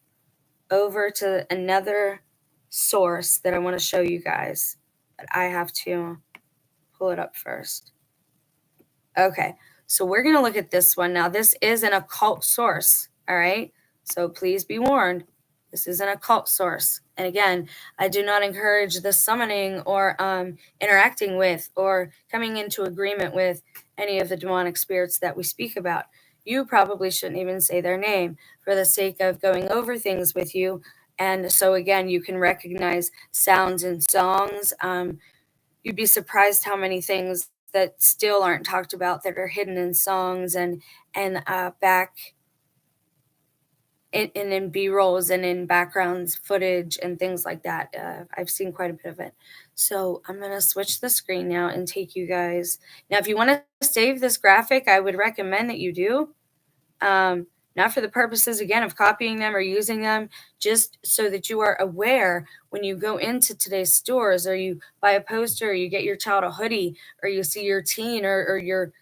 over to another source that I want to show you guys, but I have to pull it up first. Okay, so we're going to look at this one. Now, this is an occult source, all right? So please be warned, this is an occult source. And again, I do not encourage the summoning or interacting with or coming into agreement with any of the demonic spirits that we speak about. You probably shouldn't even say their name for the sake of going over things with you. And so again, you can recognize sounds and songs. You'd be surprised how many things that still aren't talked about that are hidden in songs and back in B-rolls and in backgrounds footage and things like that. I've seen quite a bit of it. So I'm going to switch the screen now and take you guys. Now, if you want to save this graphic, I would recommend that you do. Not for the purposes, again, of copying them or using them, just so that you are aware when you go into today's stores or you buy a poster or you get your child a hoodie or you see your teen or your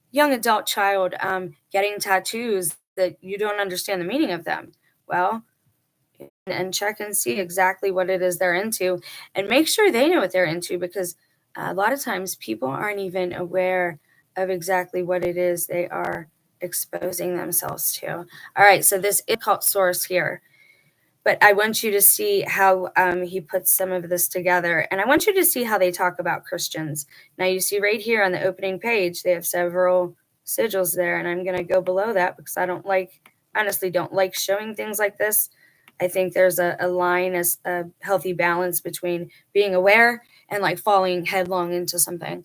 young adult child getting tattoos that you don't understand the meaning of them. Well, and check and see exactly what it is they're into and make sure they know what they're into, because a lot of times people aren't even aware of exactly what it is they are exposing themselves to. All right, so this is called source here, but I want you to see how he puts some of this together, and I want you to see how they talk about Christians. Now you see right here on the opening page, they have several sigils there, and I'm going to go below that because I honestly don't like showing things like this. I think there's a line, as a healthy balance between being aware and like falling headlong into something.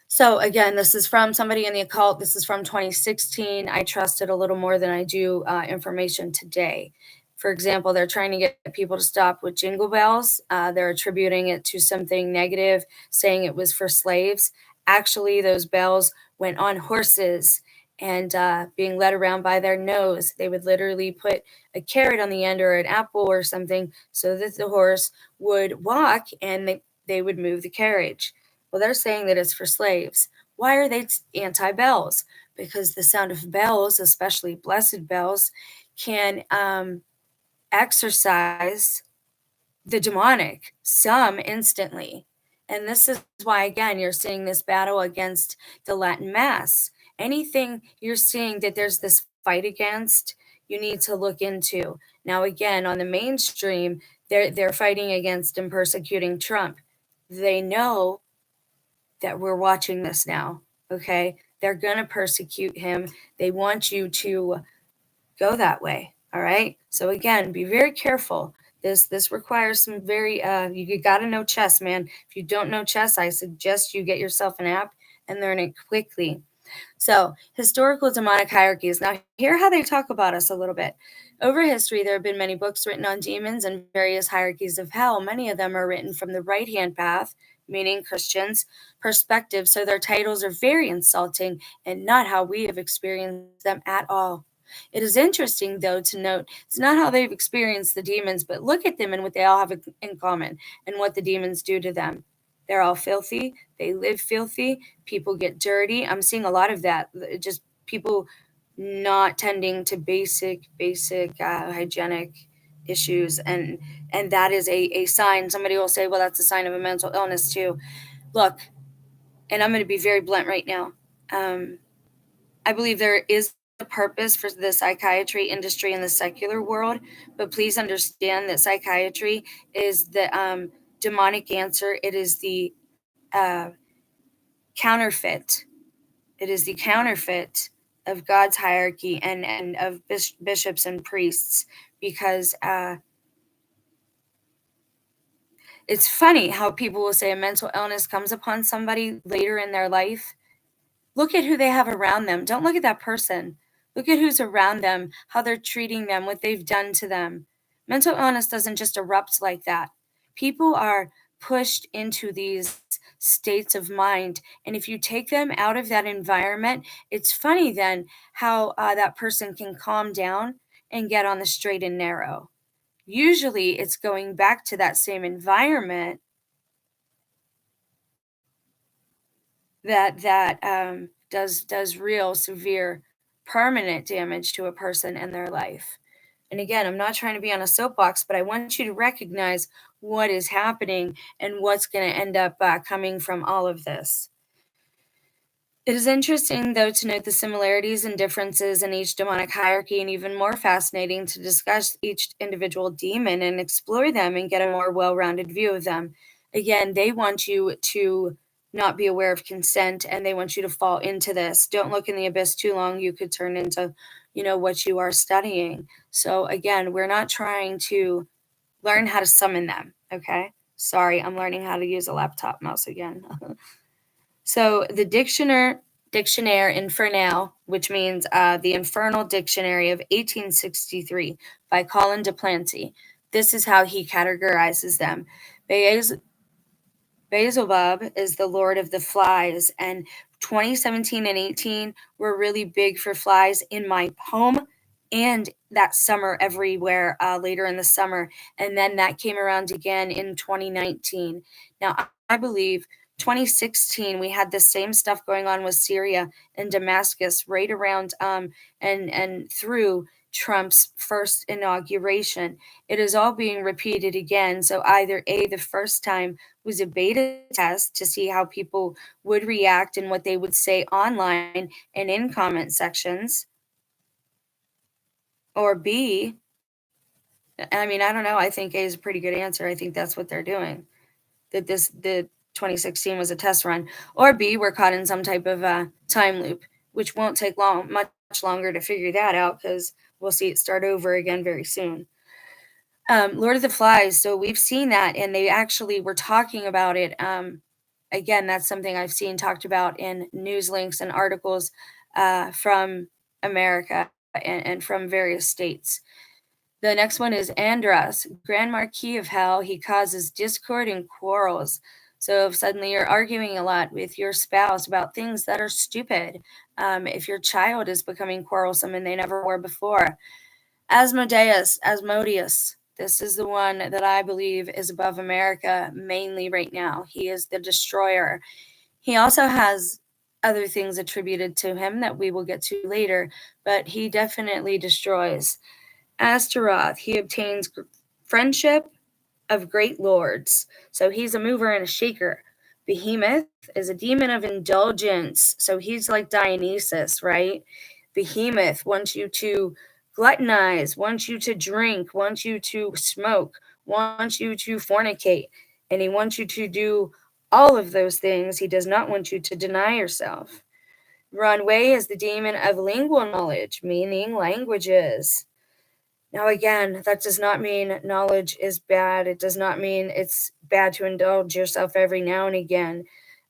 So again, this is from somebody in the occult. This is from 2016. I trust it a little more than I do information today. For example, they're trying to get people to stop with jingle bells. They're attributing it to something negative, saying it was for slaves. Actually, those bells went on horses and being led around by their nose. They would literally put a carrot on the end or an apple or something so that the horse would walk and they would move the carriage. Well, they're saying that it's for slaves. Why are they anti-bells? Because the sound of bells, especially blessed bells, can exorcise the demonic, some instantly. And this is why, again, you're seeing this battle against the Latin Mass. Anything you're seeing that there's this fight against, you need to look into. Now, again, on the mainstream, they're fighting against and persecuting Trump. They know that we're watching this now, okay? They're going to persecute him. They want you to go that way, all right? So again, be very careful. This requires some very you got to know chess, man. If you don't know chess, I suggest you get yourself an app and learn it quickly. So, historical demonic hierarchies. Now, hear how they talk about us a little bit. Over history, there have been many books written on demons and various hierarchies of hell. Many of them are written from the right hand path, meaning Christians' perspective, so their titles are very insulting and not how we have experienced them at all. It is interesting, though, to note it's not how they've experienced the demons, but look at them and what they all have in common and what the demons do to them. They're all filthy. They live filthy. People get dirty. I'm seeing a lot of that. Just people not tending to basic hygienic issues, and that is a sign. Somebody will say, well, that's a sign of a mental illness too. Look, and I'm going to be very blunt right now. I believe there is a purpose for the psychiatry industry in the secular world, but please understand that psychiatry is the demonic answer. It is the counterfeit. It is the counterfeit of God's hierarchy and of bishops and priests, because it's funny how people will say a mental illness comes upon somebody later in their life. Look at who they have around them. Don't look at that person. Look at who's around them, how they're treating them, what they've done to them. Mental illness doesn't just erupt like that. People are pushed into these states of mind. And if you take them out of that environment, it's funny then how that person can calm down and get on the straight and narrow. Usually it's going back to that same environment that does real severe permanent damage to a person and their life. And again, I'm not trying to be on a soapbox, but I want you to recognize what is happening and what's going to end up coming from all of this. It is interesting, though, to note the similarities and differences in each demonic hierarchy, and even more fascinating to discuss each individual demon and explore them and get a more well-rounded view of them. Again, they want you to not be aware of consent, and they want you to fall into this. Don't look in the abyss too long. You could turn into, what you are studying. So again, we're not trying to learn how to summon them, okay? Sorry, I'm learning how to use a laptop mouse again. So the Dictionnaire Infernal, which means the Infernal Dictionary of 1863 by Colin de Planty. This is how he categorizes them. Beelzebub is the Lord of the Flies, and 2017 and 18 were really big for flies in my home and that summer everywhere later in the summer. And then that came around again in 2019. Now, I believe 2016, we had the same stuff going on with Syria and Damascus right around and through Trump's first inauguration. It is all being repeated again. So either A, the first time was a beta test to see how people would react and what they would say online and in comment sections, or B, I mean, I don't know. I think A is a pretty good answer. I think that's what they're doing. That the 2016 was a test run, or B, we're caught in some type of time loop, which won't take much longer to figure that out because we'll see it start over again very soon. Lord of the Flies. So we've seen that, and they actually were talking about it. Again, that's something I've seen talked about in news links and articles from America and from various states. The next one is Andras, Grand Marquis of Hell. He causes discord and quarrels. So if suddenly you're arguing a lot with your spouse about things that are stupid, if your child is becoming quarrelsome and they never were before. Asmodeus. This is the one that I believe is above America mainly right now. He is the destroyer. He also has other things attributed to him that we will get to later, but he definitely destroys. Astaroth, he obtains friendship of great lords. So he's a mover and a shaker. Behemoth is a demon of indulgence. So he's like Dionysus, right? Behemoth wants you to gluttonize, wants you to drink, wants you to smoke, wants you to fornicate, and he wants you to do all of those things. He does not want you to deny yourself. Runway is the demon of lingual knowledge, meaning languages. Now, again, that does not mean knowledge is bad. It does not mean it's bad to indulge yourself every now and again.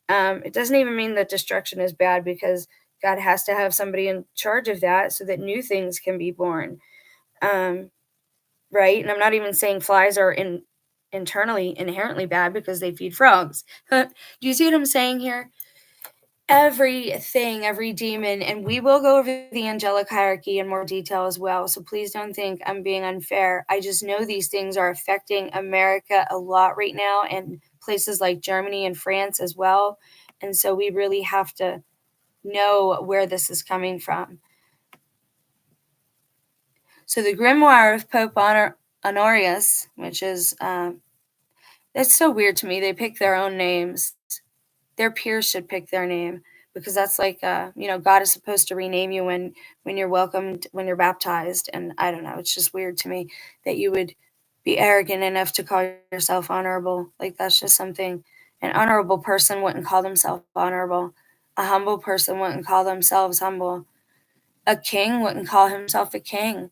It doesn't even mean that destruction is bad, because God has to have somebody in charge of that so that new things can be born. Right? And I'm not even saying flies are internally inherently bad because they feed frogs. Do you see what I'm saying here? Everything, every demon, and we will go over the angelic hierarchy in more detail as well, so please don't think I'm being unfair. I just know these things are affecting America a lot right now, and places like Germany and France as well, and so we really have to know where this is coming from. So the grimoire of Pope Honorius, which is that's so weird to me. They pick their own names. Their peers should pick their name, because that's like, God is supposed to rename you when you're welcomed, when you're baptized. And I don't know, it's just weird to me that you would be arrogant enough to call yourself honorable. Like, that's just something. An honorable person wouldn't call themselves honorable. A humble person wouldn't call themselves humble. A king wouldn't call himself a king.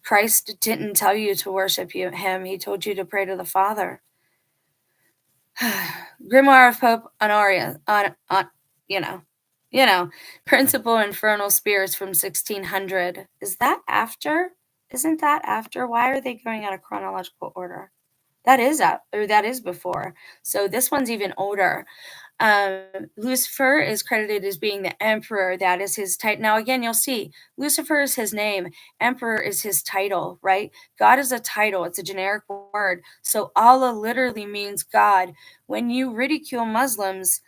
Christ didn't tell you to worship him. He told you to pray to the Father. Grimoire of Pope Honorius, Principal Infernal Spirits from 1600. Is that after? Isn't that after? Why are they going out of chronological order? That is before. So this one's even older. Lucifer is credited as being the emperor. That is his title. Now, again, you'll see Lucifer is his name. Emperor is his title, right? God is a title. It's a generic word. So Allah literally means God. When you ridicule Muslims,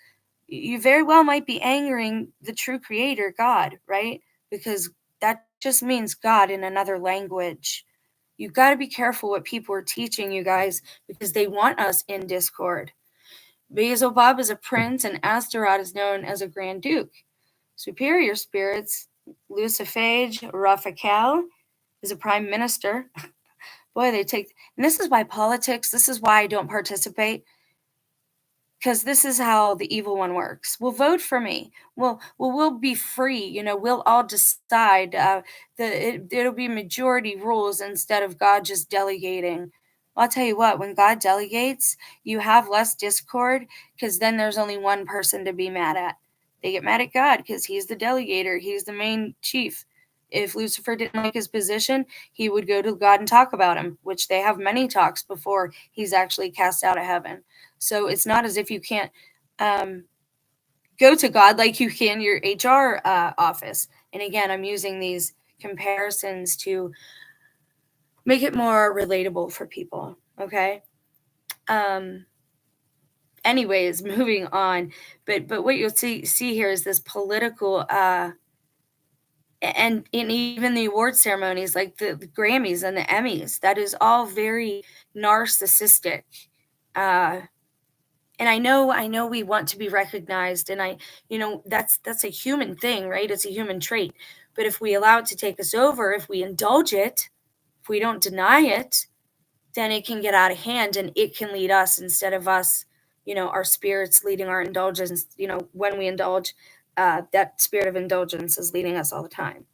you very well might be angering the true creator, God, right? Because that just means God in another language. You've got to be careful what people are teaching you guys, because they want us in discord. Beelzebub is a prince, and Astaroth is known as a grand duke. Superior spirits, Luciphage, Raphael is a prime minister. Boy, they take, and this is why politics, this is why I don't participate, because this is how the evil one works. Well, vote for me. We'll be free. We'll all decide. It'll be majority rules instead of God just delegating. Well, I'll tell you what, when God delegates, you have less discord, because then there's only one person to be mad at. They get mad at God because he's the delegator. He's the main chief. If Lucifer didn't like his position, he would go to God and talk about him, which they have many talks before he's actually cast out of heaven. So it's not as if you can't go to God like you can your HR office. And again, I'm using these comparisons to make it more relatable for people. Okay. Anyways, moving on. But what you'll see here is this political and even the award ceremonies, like the Grammys and the Emmys, that is all very narcissistic. And I know we want to be recognized, and that's a human thing, right? It's a human trait. But if we allow it to take us over, if we indulge it, if we don't deny it, then it can get out of hand, and it can lead us instead of us, our spirits leading our indulgence. When we indulge, that spirit of indulgence is leading us all the time.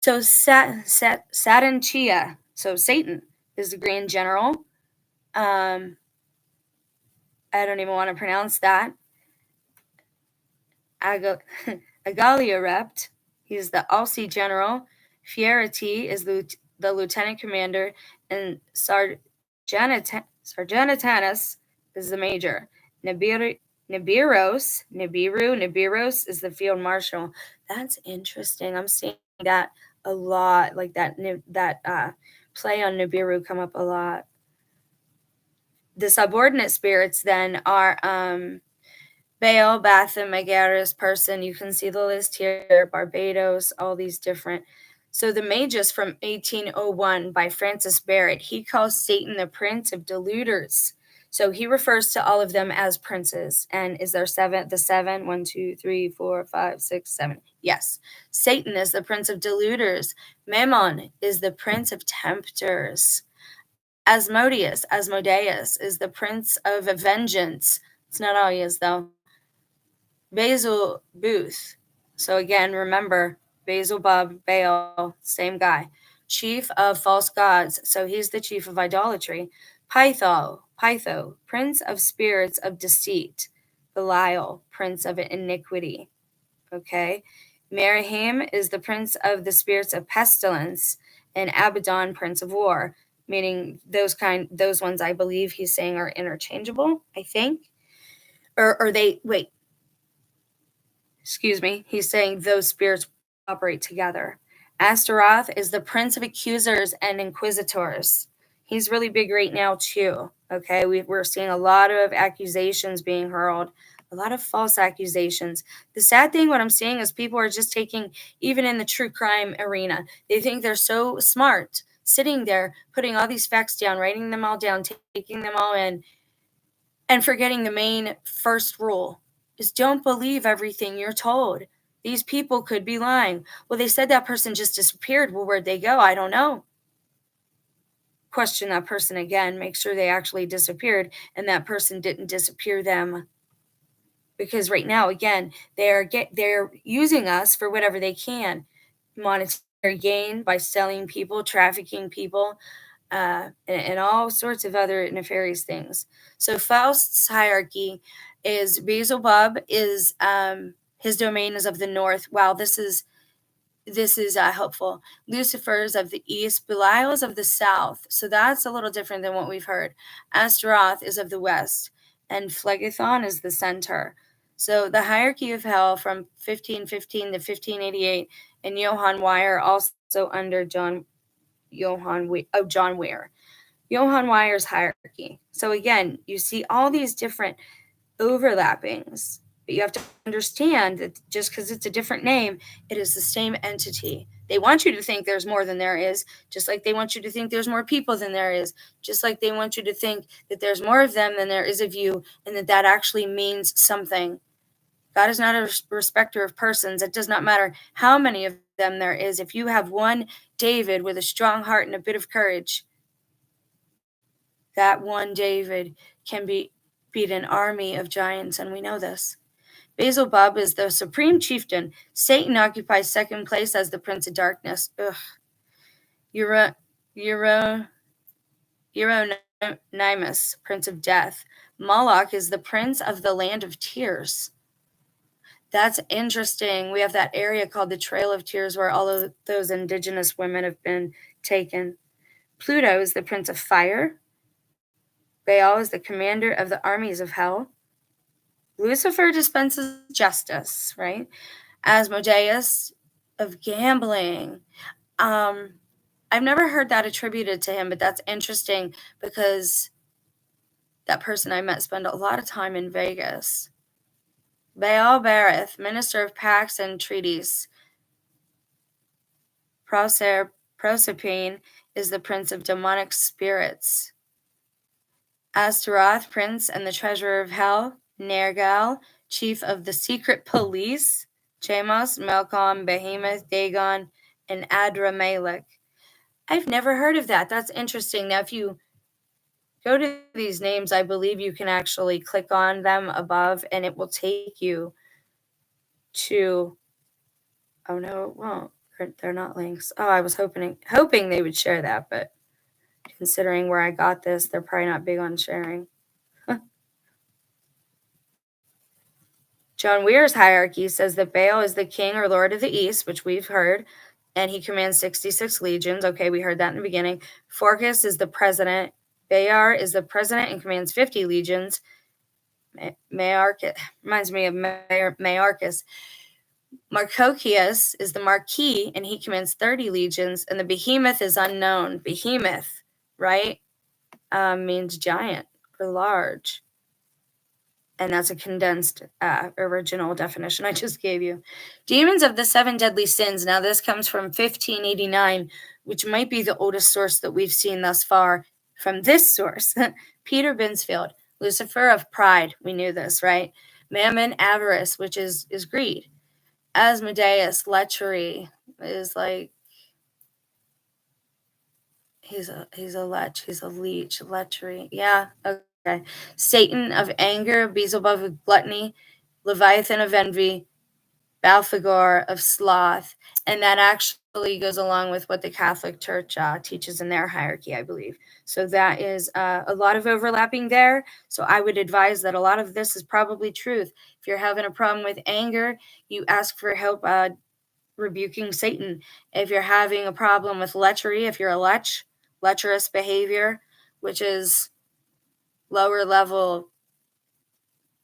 So Satan Chia, so Satan is the grand general. I don't even want to pronounce that. Agaliarept, he's the Alsi general. Fierity is the lieutenant commander, and Sargentanas is the major. Nibiros is the field marshal. That's interesting. I'm seeing that a lot, like that play on Nibiru come up a lot. The subordinate spirits then are Baal, Batham, Megaris, Person. You can see the list here. Barbados, all these different. So the Magus from 1801 by Francis Barrett, he calls Satan the prince of deluders. So he refers to all of them as princes. And is there seven? The seven? 1, 2, 3, 4, 5, 6, 7. Yes. Satan is the prince of deluders. Mammon is the prince of tempters. Asmodeus is the prince of vengeance. It's not all he is, though. Basil Booth. So again, remember, Basil Bob Baal, same guy. Chief of false gods. So he's the chief of idolatry. Pytho, prince of spirits of deceit. Belial, prince of iniquity. Okay. Merihim is the prince of the spirits of pestilence, and Abaddon, prince of war. Meaning those ones I believe he's saying are interchangeable, I think. Or they, wait, excuse me, he's saying those spirits operate together. Astaroth is the prince of accusers and inquisitors. He's really big right now too. Okay, we're seeing a lot of accusations being hurled, a lot of false accusations. The sad thing, what I'm seeing is people are just taking, even in the true crime arena, they think they're so smart, sitting there, putting all these facts down, writing them all down, taking them all in, and forgetting the main first rule is don't believe everything you're told. These people could be lying. Well, they said that person just disappeared. Well, where'd they go? I don't know. Question that person again. Make sure they actually disappeared and that person didn't disappear them. Because right now, again, they're using us for whatever they can. Monetary gain by selling people, trafficking people, and all sorts of other nefarious things. So Faust's hierarchy is Beelzebub is his domain is of the north. Wow, this is helpful. Lucifer is of the east. Belial is of the south. So that's a little different than what we've heard. Astaroth is of the west, and Phlegethon is the center. So the hierarchy of hell from 1515 to 1588, and Johann Weyer also under John Weir. Johann Weyer's hierarchy. So again, you see all these different overlappings, but you have to understand that just because it's a different name, it is the same entity. They want you to think there's more than there is, just like they want you to think there's more people than there is, just like they want you to think that there's more of them than there is of you, and that actually means something. God is not a respecter of persons. It does not matter how many of them there is. If you have one David with a strong heart and a bit of courage, that one David can beat an army of giants, and we know this. Beelzebub is the supreme chieftain. Satan occupies second place as the prince of darkness. Euronymous, prince of death. Moloch is the prince of the land of tears. That's interesting. We have that area called the Trail of Tears where all of those indigenous women have been taken. Pluto is the prince of fire. Baal is the commander of the armies of hell. Lucifer dispenses justice, right? Asmodeus of gambling. I've never heard that attributed to him, but that's interesting because that person I met spent a lot of time in Vegas. Baal Berith, minister of pacts and treaties. Proserpine is the prince of demonic spirits. Astaroth, prince and the treasurer of hell. Nergal, chief of the secret police. Chamos, Melkon, Behemoth, Dagon, and Adramelech. I've never heard of that. That's interesting. Now, if you go to these names, I believe you can actually click on them above, and it will take you to... Oh, no, it won't. They're not links. Oh, I was hoping they would share that, but considering where I got this, they're probably not big on sharing. John Weir's hierarchy says that Baal is the king or lord of the east, which we've heard, and he commands 66 legions. Okay, we heard that in the beginning. Phorcys is the president. Bayar is the president and commands 50 legions. Mayorkas reminds me of Mayorkas. Marcochius is the marquis, and he commands 30 legions. And the behemoth is unknown. Behemoth, right, means giant or large. And that's a condensed original definition I just gave you. Demons of the Seven Deadly Sins. Now, this comes from 1589, which might be the oldest source that we've seen thus far from this source. Peter Binsfield, Lucifer of pride. We knew this, right? Mammon, avarice, which is greed. Asmodeus, lechery, is like he's a lech, he's a leech, lechery. Yeah, okay. Satan of anger, Beelzebub of gluttony, Leviathan of envy, Balthagor of sloth, and that actually goes along with what the Catholic Church teaches in their hierarchy, I believe. So that is a lot of overlapping there. So I would advise that a lot of this is probably truth. If you're having a problem with anger, you ask for help rebuking Satan. If you're having a problem with lechery, if you're a lecherous behavior, which is lower level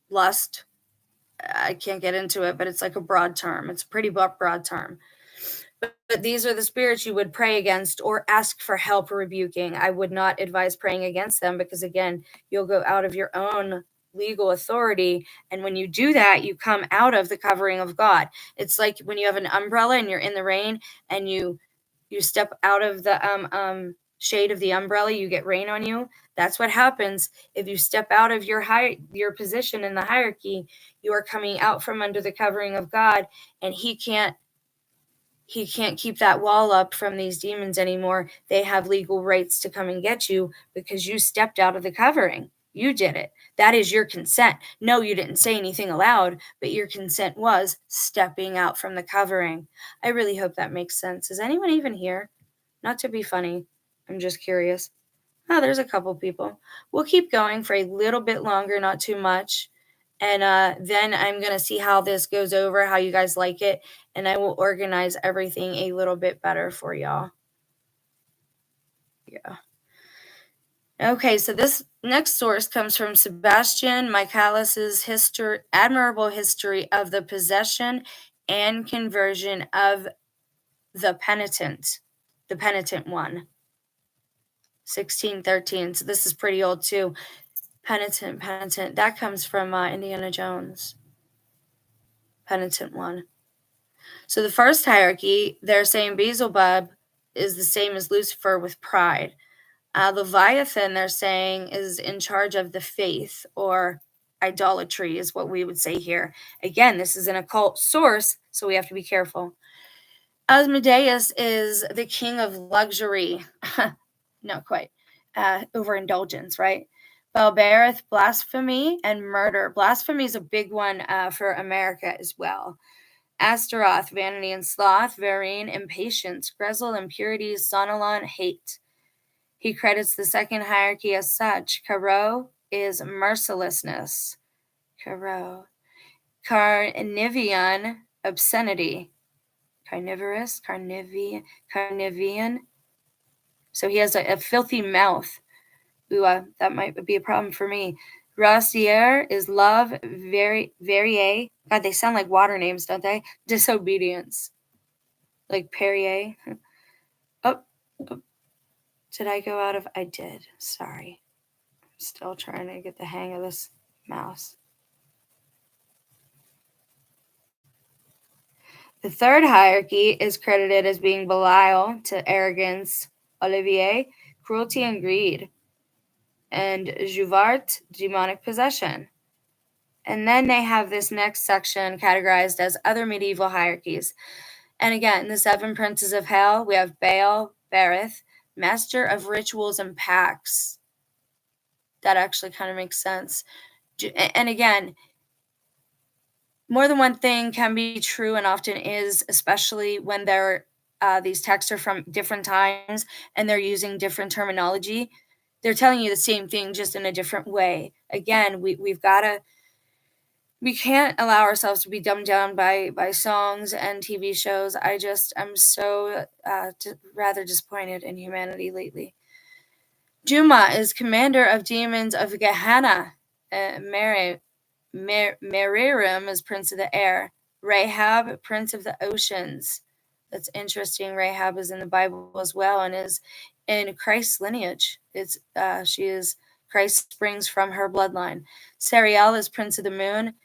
lust, I can't get into it, but it's like a broad term. It's a pretty broad term. But these are the spirits you would pray against or ask for help rebuking. I would not advise praying against them because, again, you'll go out of your own legal authority. And when you do that, you come out of the covering of God. It's like when you have an umbrella and you're in the rain and you step out of the shade of the umbrella, you get rain on you. That's what happens if you step out of your position in the hierarchy. You are coming out from under the covering of God, and he can't keep that wall up from these demons anymore. They have legal rights to come and get you because you stepped out of the covering. You did it. That is your consent. No, you didn't say anything aloud, but your consent was stepping out from the covering. I really hope that makes sense. Is anyone even here? Not to be funny. I'm just curious. Oh, there's a couple people. We'll keep going for a little bit longer, not too much. And then I'm going to see how this goes over, how you guys like it. And I will organize everything a little bit better for y'all. Yeah. Okay, so this next source comes from Sebastian Michaelis's admirable history of the possession and conversion of the penitent one. 1613. So this is pretty old too. Penitent. That comes from Indiana Jones. Penitent one. So the first hierarchy, they're saying Beelzebub is the same as Lucifer with pride. Leviathan, they're saying, is in charge of the faith or idolatry is what we would say here. Again, this is an occult source, so we have to be careful. Asmodeus is the king of luxury. Not quite. Overindulgence, right? Balbereth, blasphemy and murder. Blasphemy is a big one for America as well. Astaroth, vanity and sloth. Varine, impatience. Grezel, impurity. Sonalon, hate. He credits the second hierarchy as such. Caro is mercilessness. Caro. Carnivian, obscenity. Carnivorous, carnivian. So he has a filthy mouth. Ooh, that might be a problem for me. Rossier is love. Verrier. God, they sound like water names, don't they? Disobedience. Like Perrier. Oh. Did I go out of? I did. Sorry. I'm still trying to get the hang of this mouse. The third hierarchy is credited as being Belial to arrogance, Olivier, cruelty and greed, and Juvart, demonic possession. And then they have this next section categorized as other medieval hierarchies. And again, the seven princes of hell, we have Baal, Berith, master of rituals and pacts. That actually kind of makes sense. And again, more than one thing can be true and often is, especially when these texts are from different times and they're using different terminology. They're telling you the same thing, just in a different way. Again, we've got to we can't allow ourselves to be dumbed down by songs and TV shows. I'm so rather disappointed in humanity lately. Juma is commander of demons of Gehenna. Meririm is prince of the air. Rahab, prince of the oceans. That's interesting. Rahab is in the Bible as well and is in Christ's lineage. Christ springs from her bloodline. Sariel is prince of the moon.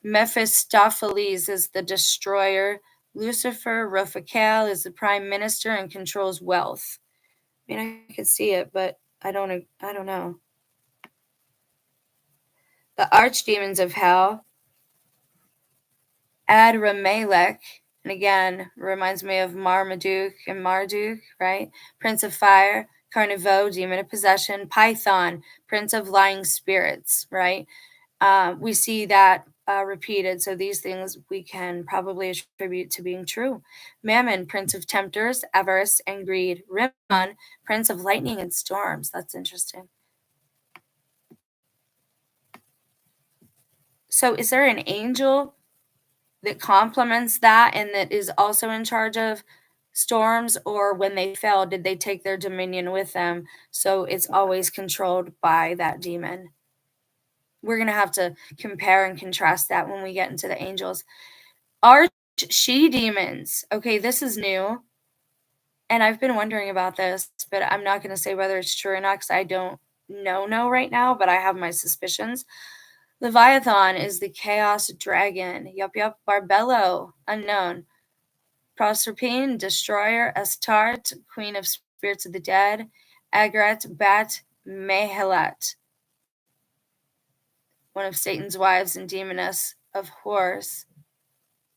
Mephistopheles is the destroyer. Lucifer, Raphael, is the prime minister and controls wealth. I mean, I could see it, but I don't know. The archdemons of hell. Adramelech, and again, reminds me of Marmaduke and Marduk, right? Prince of fire. Carniveau, demon of possession. Python, prince of lying spirits, right? We see that repeated. So these things we can probably attribute to being true. Mammon, prince of tempters, avarice, and greed. Rimmon, prince of lightning and storms. That's interesting. So is there an angel that complements that and that is also in charge of storms, or when they fell, did they take their dominion with them? So it's always controlled by that demon. We're going to have to compare and contrast that when we get into the angels. Arch-she-demons. Okay, this is new. And I've been wondering about this, but I'm not going to say whether it's true or not because I don't know right now, but I have my suspicions. Leviathan is the chaos dragon. Yup. Barbello, unknown. Proserpine, destroyer. Astarte, queen of spirits of the dead. Agrat, bat, Mehelet, one of Satan's wives and demoness of horrors.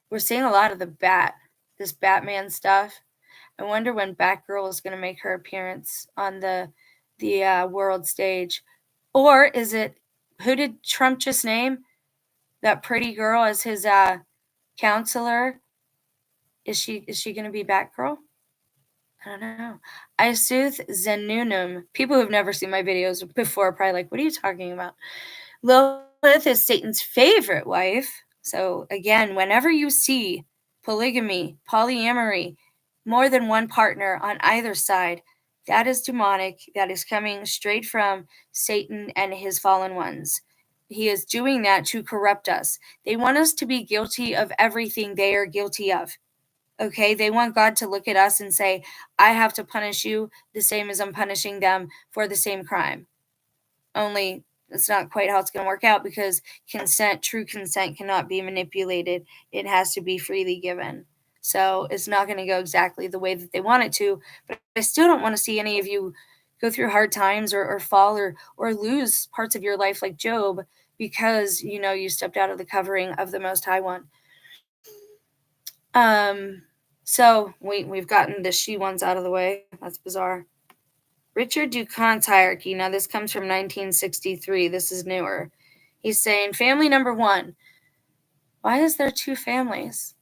We're seeing a lot of this Batman stuff. I wonder when Batgirl is going to make her appearance on the world stage. Or is it, who did Trump just name? That pretty girl as his counselor? Is she going to be Batgirl? I don't know. Isuth Zenunum. People who've never seen my videos before are probably like, what are you talking about? Lilith is Satan's favorite wife. So again, whenever you see polygamy, polyamory, more than one partner on either side, that is demonic. That is coming straight from Satan and his fallen ones. He is doing that to corrupt us. They want us to be guilty of everything they are guilty of. Okay, they want God to look at us and say, I have to punish you the same as I'm punishing them for the same crime. Only it's not quite how it's going to work out because true consent cannot be manipulated. It has to be freely given. So it's not going to go exactly the way that they want it to, but I still don't want to see any of you go through hard times or fall or lose parts of your life like Job because, you stepped out of the covering of the Most High One. So we've gotten the she ones out of the way. That's bizarre. Richard Ducont's hierarchy. Now this comes from 1963. This is newer. He's saying family number 1. Why is there 2 families?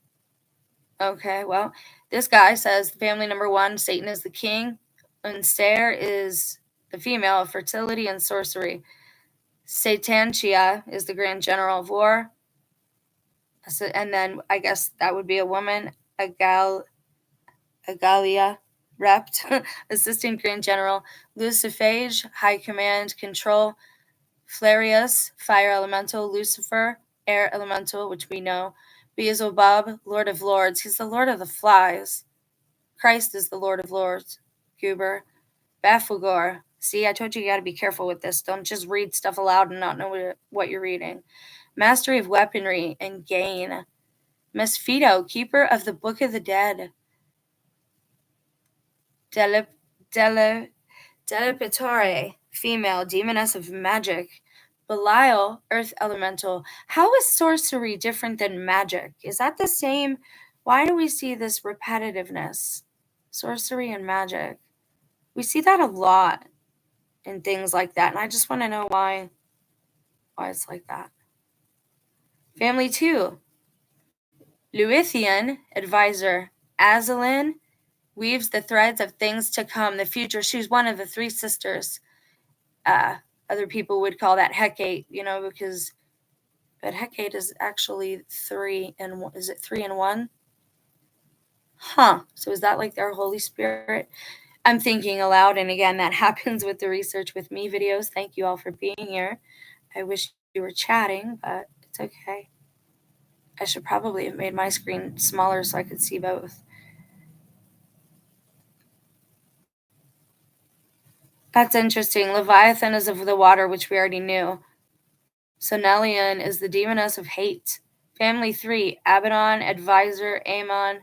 Okay, well, this guy says family number 1, Satan is the king, and Ser is the female of fertility and sorcery. Satantia is the grand general of war. And then I guess that would be a woman, Agalia, Rept, assistant grand general. Luciphage, high command, control. Flarius, fire elemental. Lucifer, air elemental, which we know. Beelzebub, lord of lords. He's the lord of the flies. Christ is the lord of lords. Guber. Bafugor. See, I told you got to be careful with this. Don't just read stuff aloud and not know what you're reading. Mastery of weaponry and gain. Mesphito, keeper of the book of the dead. Delepitore, female, demoness of magic. Belial, earth elemental. How is sorcery different than magic? Is that the same? Why do we see this repetitiveness? Sorcery and magic. We see that a lot in things like that, and I just want to know why it's like that. Family 2. Luithian, advisor. Azalin, weaves the threads of things to come, the future. She's one of the 3 sisters. Other people would call that Hecate, because but Hecate is actually 3 and is it 3 and 1? Huh. So is that like their Holy Spirit? I'm thinking aloud, and again, that happens with the Research with Me videos. Thank you all for being here. I wish you were chatting, but it's okay. I should probably have made my screen smaller so I could see both. That's interesting. Leviathan is of the water, which we already knew. Sonelian is the demoness of hate. Family 3, Abaddon, Advisor, Amon.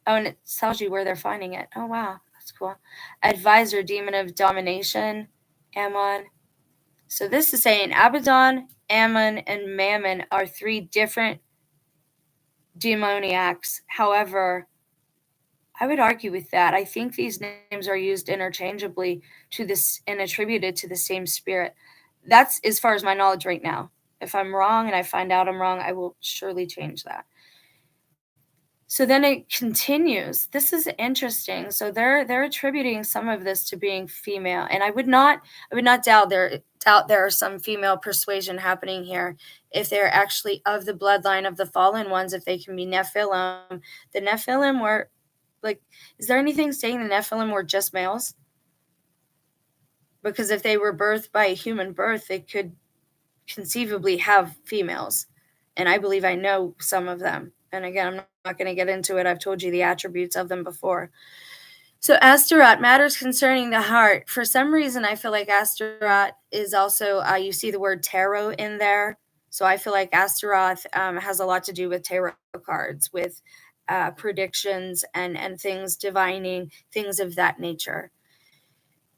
Oh, and it tells you where they're finding it. Oh, wow. That's cool. Advisor, demon of domination, Ammon. So this is saying Abaddon, Ammon, and Mammon are 3 different demoniacs. However, I would argue with that. I think these names are used interchangeably to this and attributed to the same spirit. That's as far as my knowledge right now. If I'm wrong and I find out I'm wrong, I will surely change that. So then it continues. This is interesting. So they're attributing some of this to being female, and I would not doubt there are some female persuasion happening here. If they're actually of the bloodline of the fallen ones, if they can be Nephilim, the Nephilim were like. Is there anything saying the Nephilim were just males? Because if they were birthed by a human birth, they could conceivably have females, and I believe I know some of them. And again, I'm not going to get into it. I've told you the attributes of them before. So Astaroth, matters concerning the heart. For some reason, I feel like Astaroth is also, you see the word tarot in there. So I feel like Astaroth has a lot to do with tarot cards, with predictions and things, divining, things of that nature.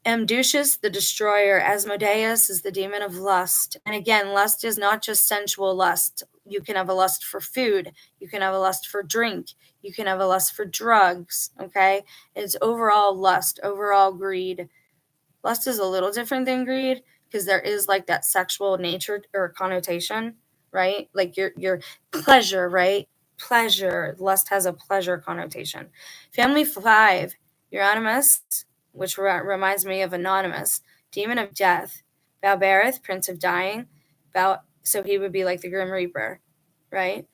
Amducius, the destroyer. Asmodeus is the demon of lust. And again, lust is not just sensual lust. You can have a lust for food. You can have a lust for drink. You can have a lust for drugs. Okay? It's overall lust, overall greed. Lust is a little different than greed because there is like that sexual nature or connotation, right? Like your pleasure, right? Pleasure. Lust has a pleasure connotation. Family 5, Euronymous, which reminds me of Anonymous, demon of death. Balberith, prince of dying. So he would be like the Grim Reaper, right?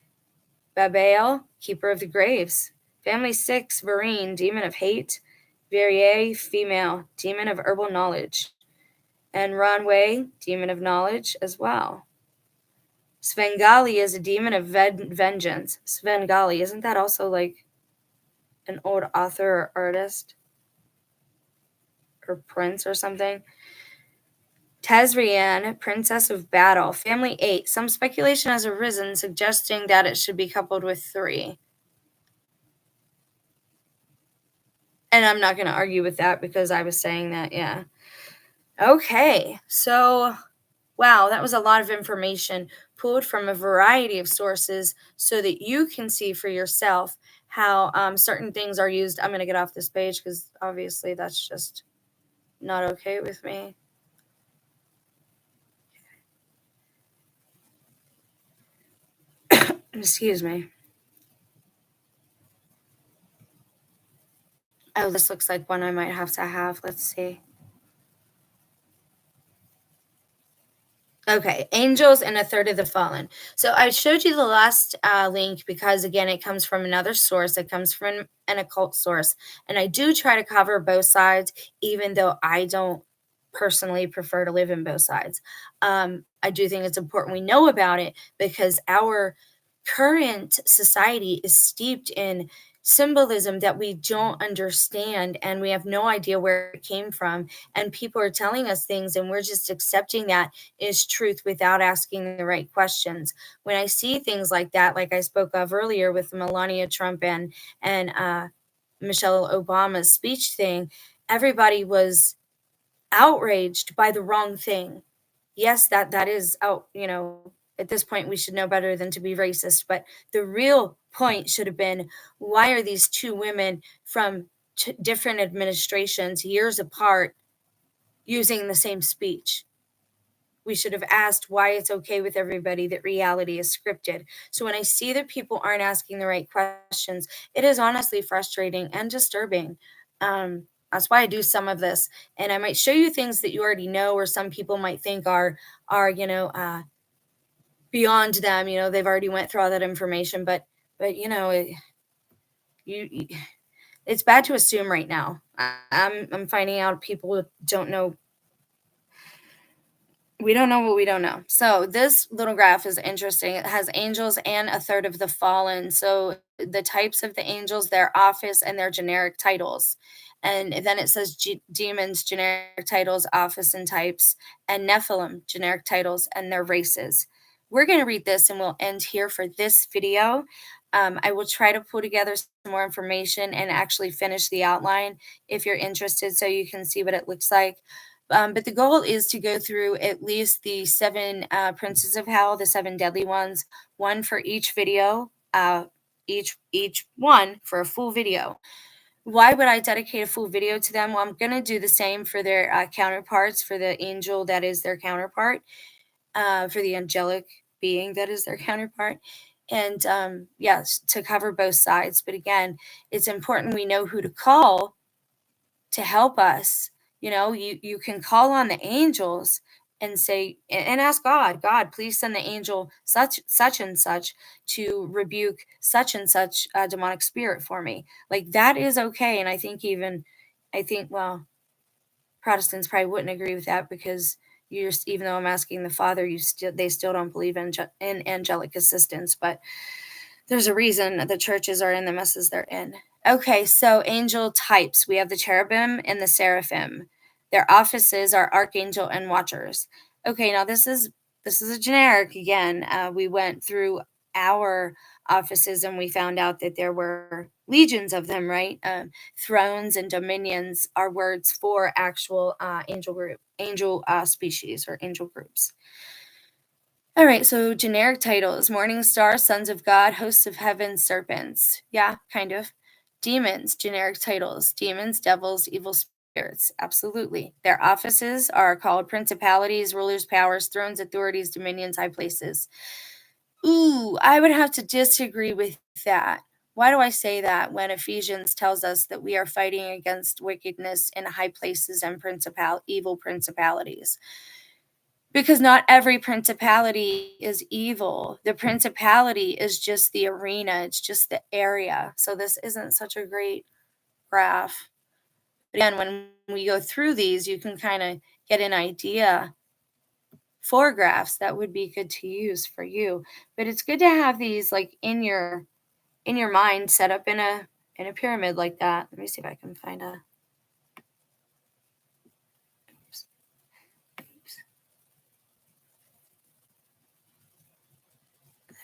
Babael, keeper of the graves. Family 6, Varine, demon of hate. Verrier, female, demon of herbal knowledge. And Ronway, demon of knowledge as well. Svengali is a demon of vengeance. Svengali, isn't that also like an old author or artist? Or prince or something? Tazrian, princess of battle. Family 8, some speculation has arisen suggesting that it should be coupled with 3. And I'm not going to argue with that because I was saying that, yeah. Okay, so wow, that was a lot of information pulled from a variety of sources so that you can see for yourself how certain things are used. I'm going to get off this page because obviously that's just not okay with me. Excuse me. Oh, this looks like one I might have to have. Let's see. Okay, angels and a third of the fallen. So I showed you the last link because, again, it comes from another source. It comes from an occult source. And I do try to cover both sides, even though I don't personally prefer to live in both sides. I do think it's important we know about it because our current society is steeped in symbolism that we don't understand and we have no idea where it came from, and people are telling us things and we're just accepting that is truth without asking the right questions. When I see things like that, like I spoke of earlier with Melania Trump and Michelle Obama's speech thing, everybody was outraged by the wrong thing. Yes, that is out, at this point we should know better than to be racist, but the real point should have been, why are these 2 women from different administrations years apart using the same speech? We should have asked why it's okay with everybody that reality is scripted. So when I see that people aren't asking the right questions, it is honestly frustrating and disturbing. That's why I do some of this, and I might show you things that you already know, or some people might think are beyond them. They've already went through all that information, but it's bad to assume right now. I'm finding out people don't know. We don't know what we don't know. So this little graph is interesting. It has angels and a third of the fallen. So the types of the angels, their office, and their generic titles. And then it says demons, generic titles, office, and types, and Nephilim, generic titles, and their races. We're going to read this and we'll end here for this video. I will try to pull together some more information and actually finish the outline if you're interested so you can see what it looks like. But the goal is to go through at least the 7 princes of hell, the 7 deadly ones, one for each video, each one for a full video. Why would I dedicate a full video to them? Well, I'm going to do the same for their counterparts, for the angel that is their counterpart, for the angelic being that is their counterpart. And yes, to cover both sides. But again, it's important we know who to call to help us. You can call on the angels and say and ask God, please send the angel such and such to rebuke such and such demonic spirit for me. Like, that is okay. And I think well, Protestants probably wouldn't agree with that, because even though I'm asking the Father, they still don't believe in angelic assistance. But there's a reason the churches are in the messes they're in. Okay, so angel types. We have the cherubim and the seraphim. Their offices are archangel and watchers. Okay, now this is a generic again. We went through our offices and we found out that there were legions of them, right? Thrones and dominions are words for actual angel species or angel groups. All right, so generic titles: morning star, sons of God, hosts of heaven, serpents. Yeah, kind of. Demons, generic titles: demons, devils, evil spirits. Absolutely. Their offices are called principalities, rulers, powers, thrones, authorities, dominions, high places. Ooh, I would have to disagree with that. Why do I say that when Ephesians tells us that we are fighting against wickedness in high places and evil principalities? Because not every principality is evil. The principality is just the arena. It's just the area. So this isn't such a great graph. But again, when we go through these, you can kind of get an idea for graphs that would be good to use for you. But it's good to have these like in your mind, set up in a pyramid like that. Let me see if I can find a.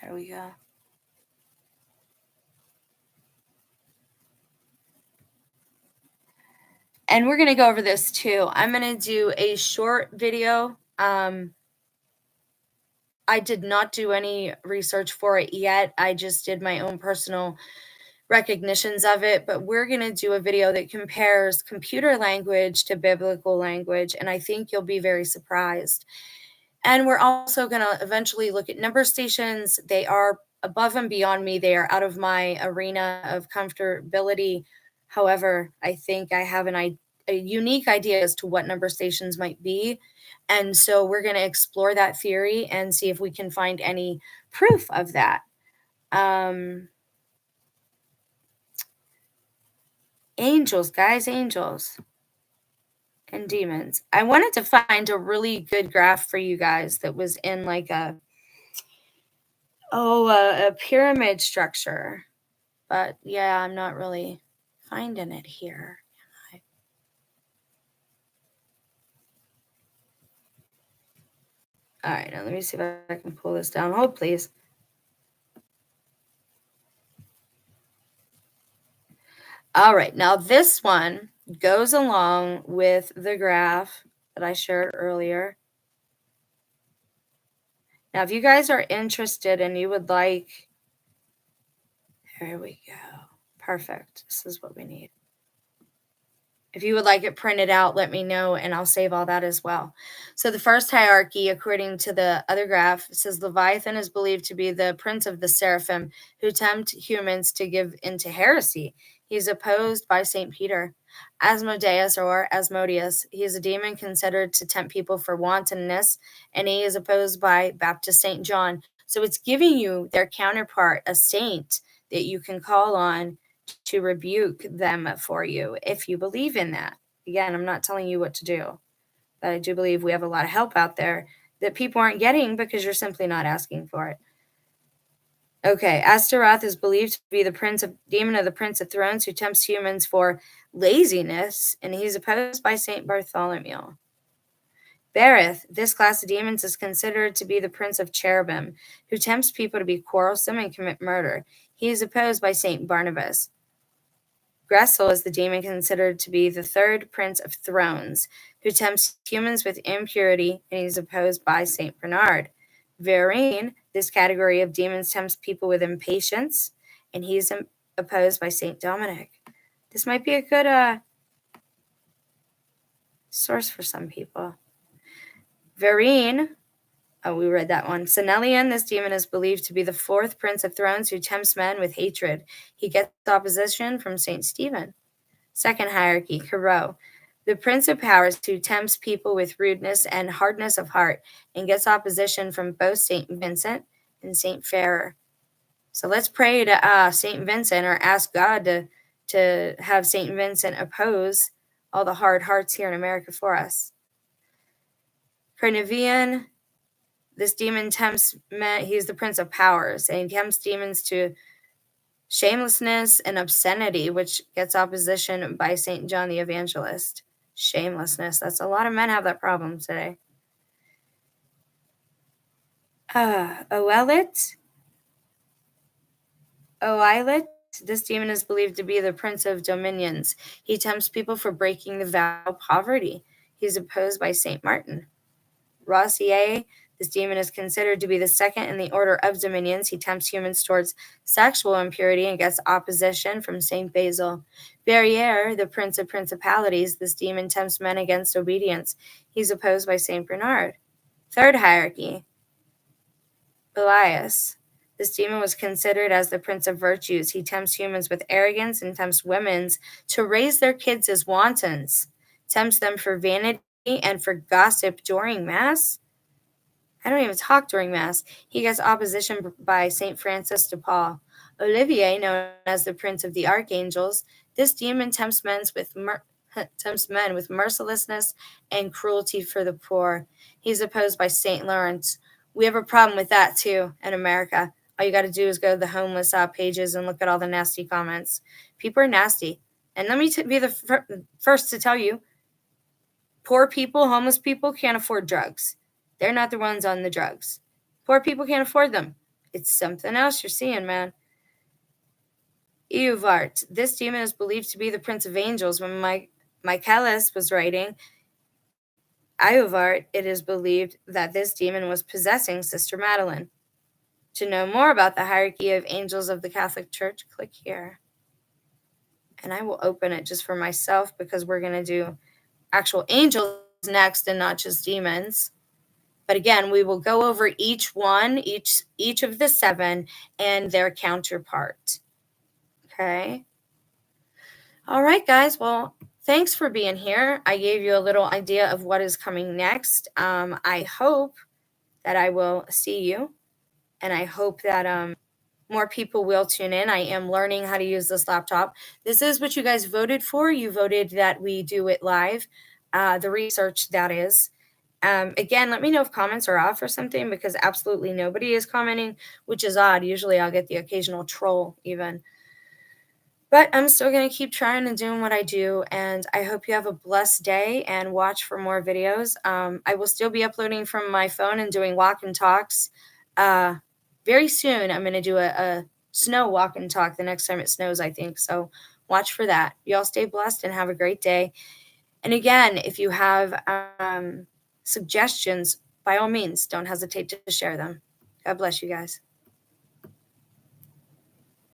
There we go. And we're going to go over this too. I'm going to do a short video. I did not do any research for it yet. I just did my own personal recognitions of it, but we're going to do a video that compares computer language to biblical language, and I think you'll be very surprised. And we're also going to eventually look at number stations. They are above and beyond me. They are out of my arena of comfortability. However, I think I have a unique idea as to what number stations might be. And so we're going to explore that theory and see if we can find any proof of that. Angels, guys, angels and demons. I wanted to find a really good graph for you guys that was in like a pyramid structure. But yeah, I'm not really finding it here. All right, now let me see if I can pull this down. Hold, please. All right, now this one goes along with the graph that I shared earlier. Now, if you guys are interested and you would like, there we go. Perfect. This is what we need. If you would like it printed out, let me know, and I'll save all that as well. So the first hierarchy, according to the other graph, says Leviathan is believed to be the prince of the seraphim who tempt humans to give into heresy. He is opposed by St. Peter. Asmodeus or Asmodeus, he is a demon considered to tempt people for wantonness, and he is opposed by Baptist St. John. So it's giving you their counterpart, a saint that you can call on to rebuke them for you if you believe in that. Again, I'm not telling you what to do, but I do believe we have a lot of help out there that people aren't getting because you're simply not asking for it. Okay, Astaroth is believed to be the demon of the Prince of Thrones who tempts humans for laziness, and he's opposed by Saint Bartholomew. Berith, this class of demons, is considered to be the Prince of Cherubim, who tempts people to be quarrelsome and commit murder. He is opposed by Saint Barnabas. Gressel is the demon considered to be the third Prince of Thrones, who tempts humans with impurity, and he is opposed by Saint Bernard. Verine, this category of demons, tempts people with impatience, and he is opposed by Saint Dominic. This might be a good source for some people. Verine, we read that one. Senelian, this demon is believed to be the fourth Prince of Thrones who tempts men with hatred. He gets opposition from Saint Stephen. Second hierarchy, Corot, the Prince of Powers who tempts people with rudeness and hardness of heart and gets opposition from both Saint Vincent and Saint Ferrer. So let's pray to Saint Vincent, or ask God to have Saint Vincent oppose all the hard hearts here in America for us. Carnivian, this demon tempts men. He's the Prince of Powers, and he tempts demons to shamelessness and obscenity, which gets opposition by St. John the Evangelist. Shamelessness. That's a lot of men have that problem today. Oilet, this demon is believed to be the Prince of Dominions. He tempts people for breaking the vow of poverty. He's opposed by St. Martin. Rossier, this demon is considered to be the second in the order of dominions. He tempts humans towards sexual impurity and gets opposition from St. Basil. Barriere, the Prince of Principalities, this demon tempts men against obedience. He's opposed by St. Bernard. Third hierarchy, Elias. This demon was considered as the Prince of Virtues. He tempts humans with arrogance and tempts women to raise their kids as wantons, tempts them for vanity and for gossip during Mass. I don't even talk during Mass. He gets opposition by St. Francis de Paul. Olivier, known as the Prince of the Archangels, this demon tempts men with mercilessness and cruelty for the poor. He's opposed by St. Lawrence. We have a problem with that too in America. All you got to do is go to the homeless pages and look at all the nasty comments. People are nasty. And let me be the first to tell you, poor people, homeless people can't afford drugs. They're not the ones on the drugs. Poor people can't afford them. It's something else you're seeing, man. Euvart. This demon is believed to be the Prince of Angels. When Michaelis was writing Euvart, it is believed that this demon was possessing Sister Madeleine. To know more about the hierarchy of angels of the Catholic Church, click here. And I will open it just for myself because we're going to do actual angels next and not just demons. But again, we will go over each one, each of the 7 and their counterpart. Okay. All right, guys. Well, thanks for being here. I gave you a little idea of what is coming next. I hope that I will see you, and I hope that more people will tune in. I am learning how to use this laptop. This is what you guys voted for. You voted that we do it live, the research that is. Again, let me know if comments are off or something, because absolutely nobody is commenting, which is odd. Usually I'll get the occasional troll even. But I'm still going to keep trying and doing what I do, and I hope you have a blessed day and watch for more videos. I will still be uploading from my phone and doing walk and talks. Very soon I'm going to do a snow walk and talk the next time it snows, I think. So watch for that. You all stay blessed and have a great day. And again, if you have suggestions, by all means, don't hesitate to share them. God bless you guys.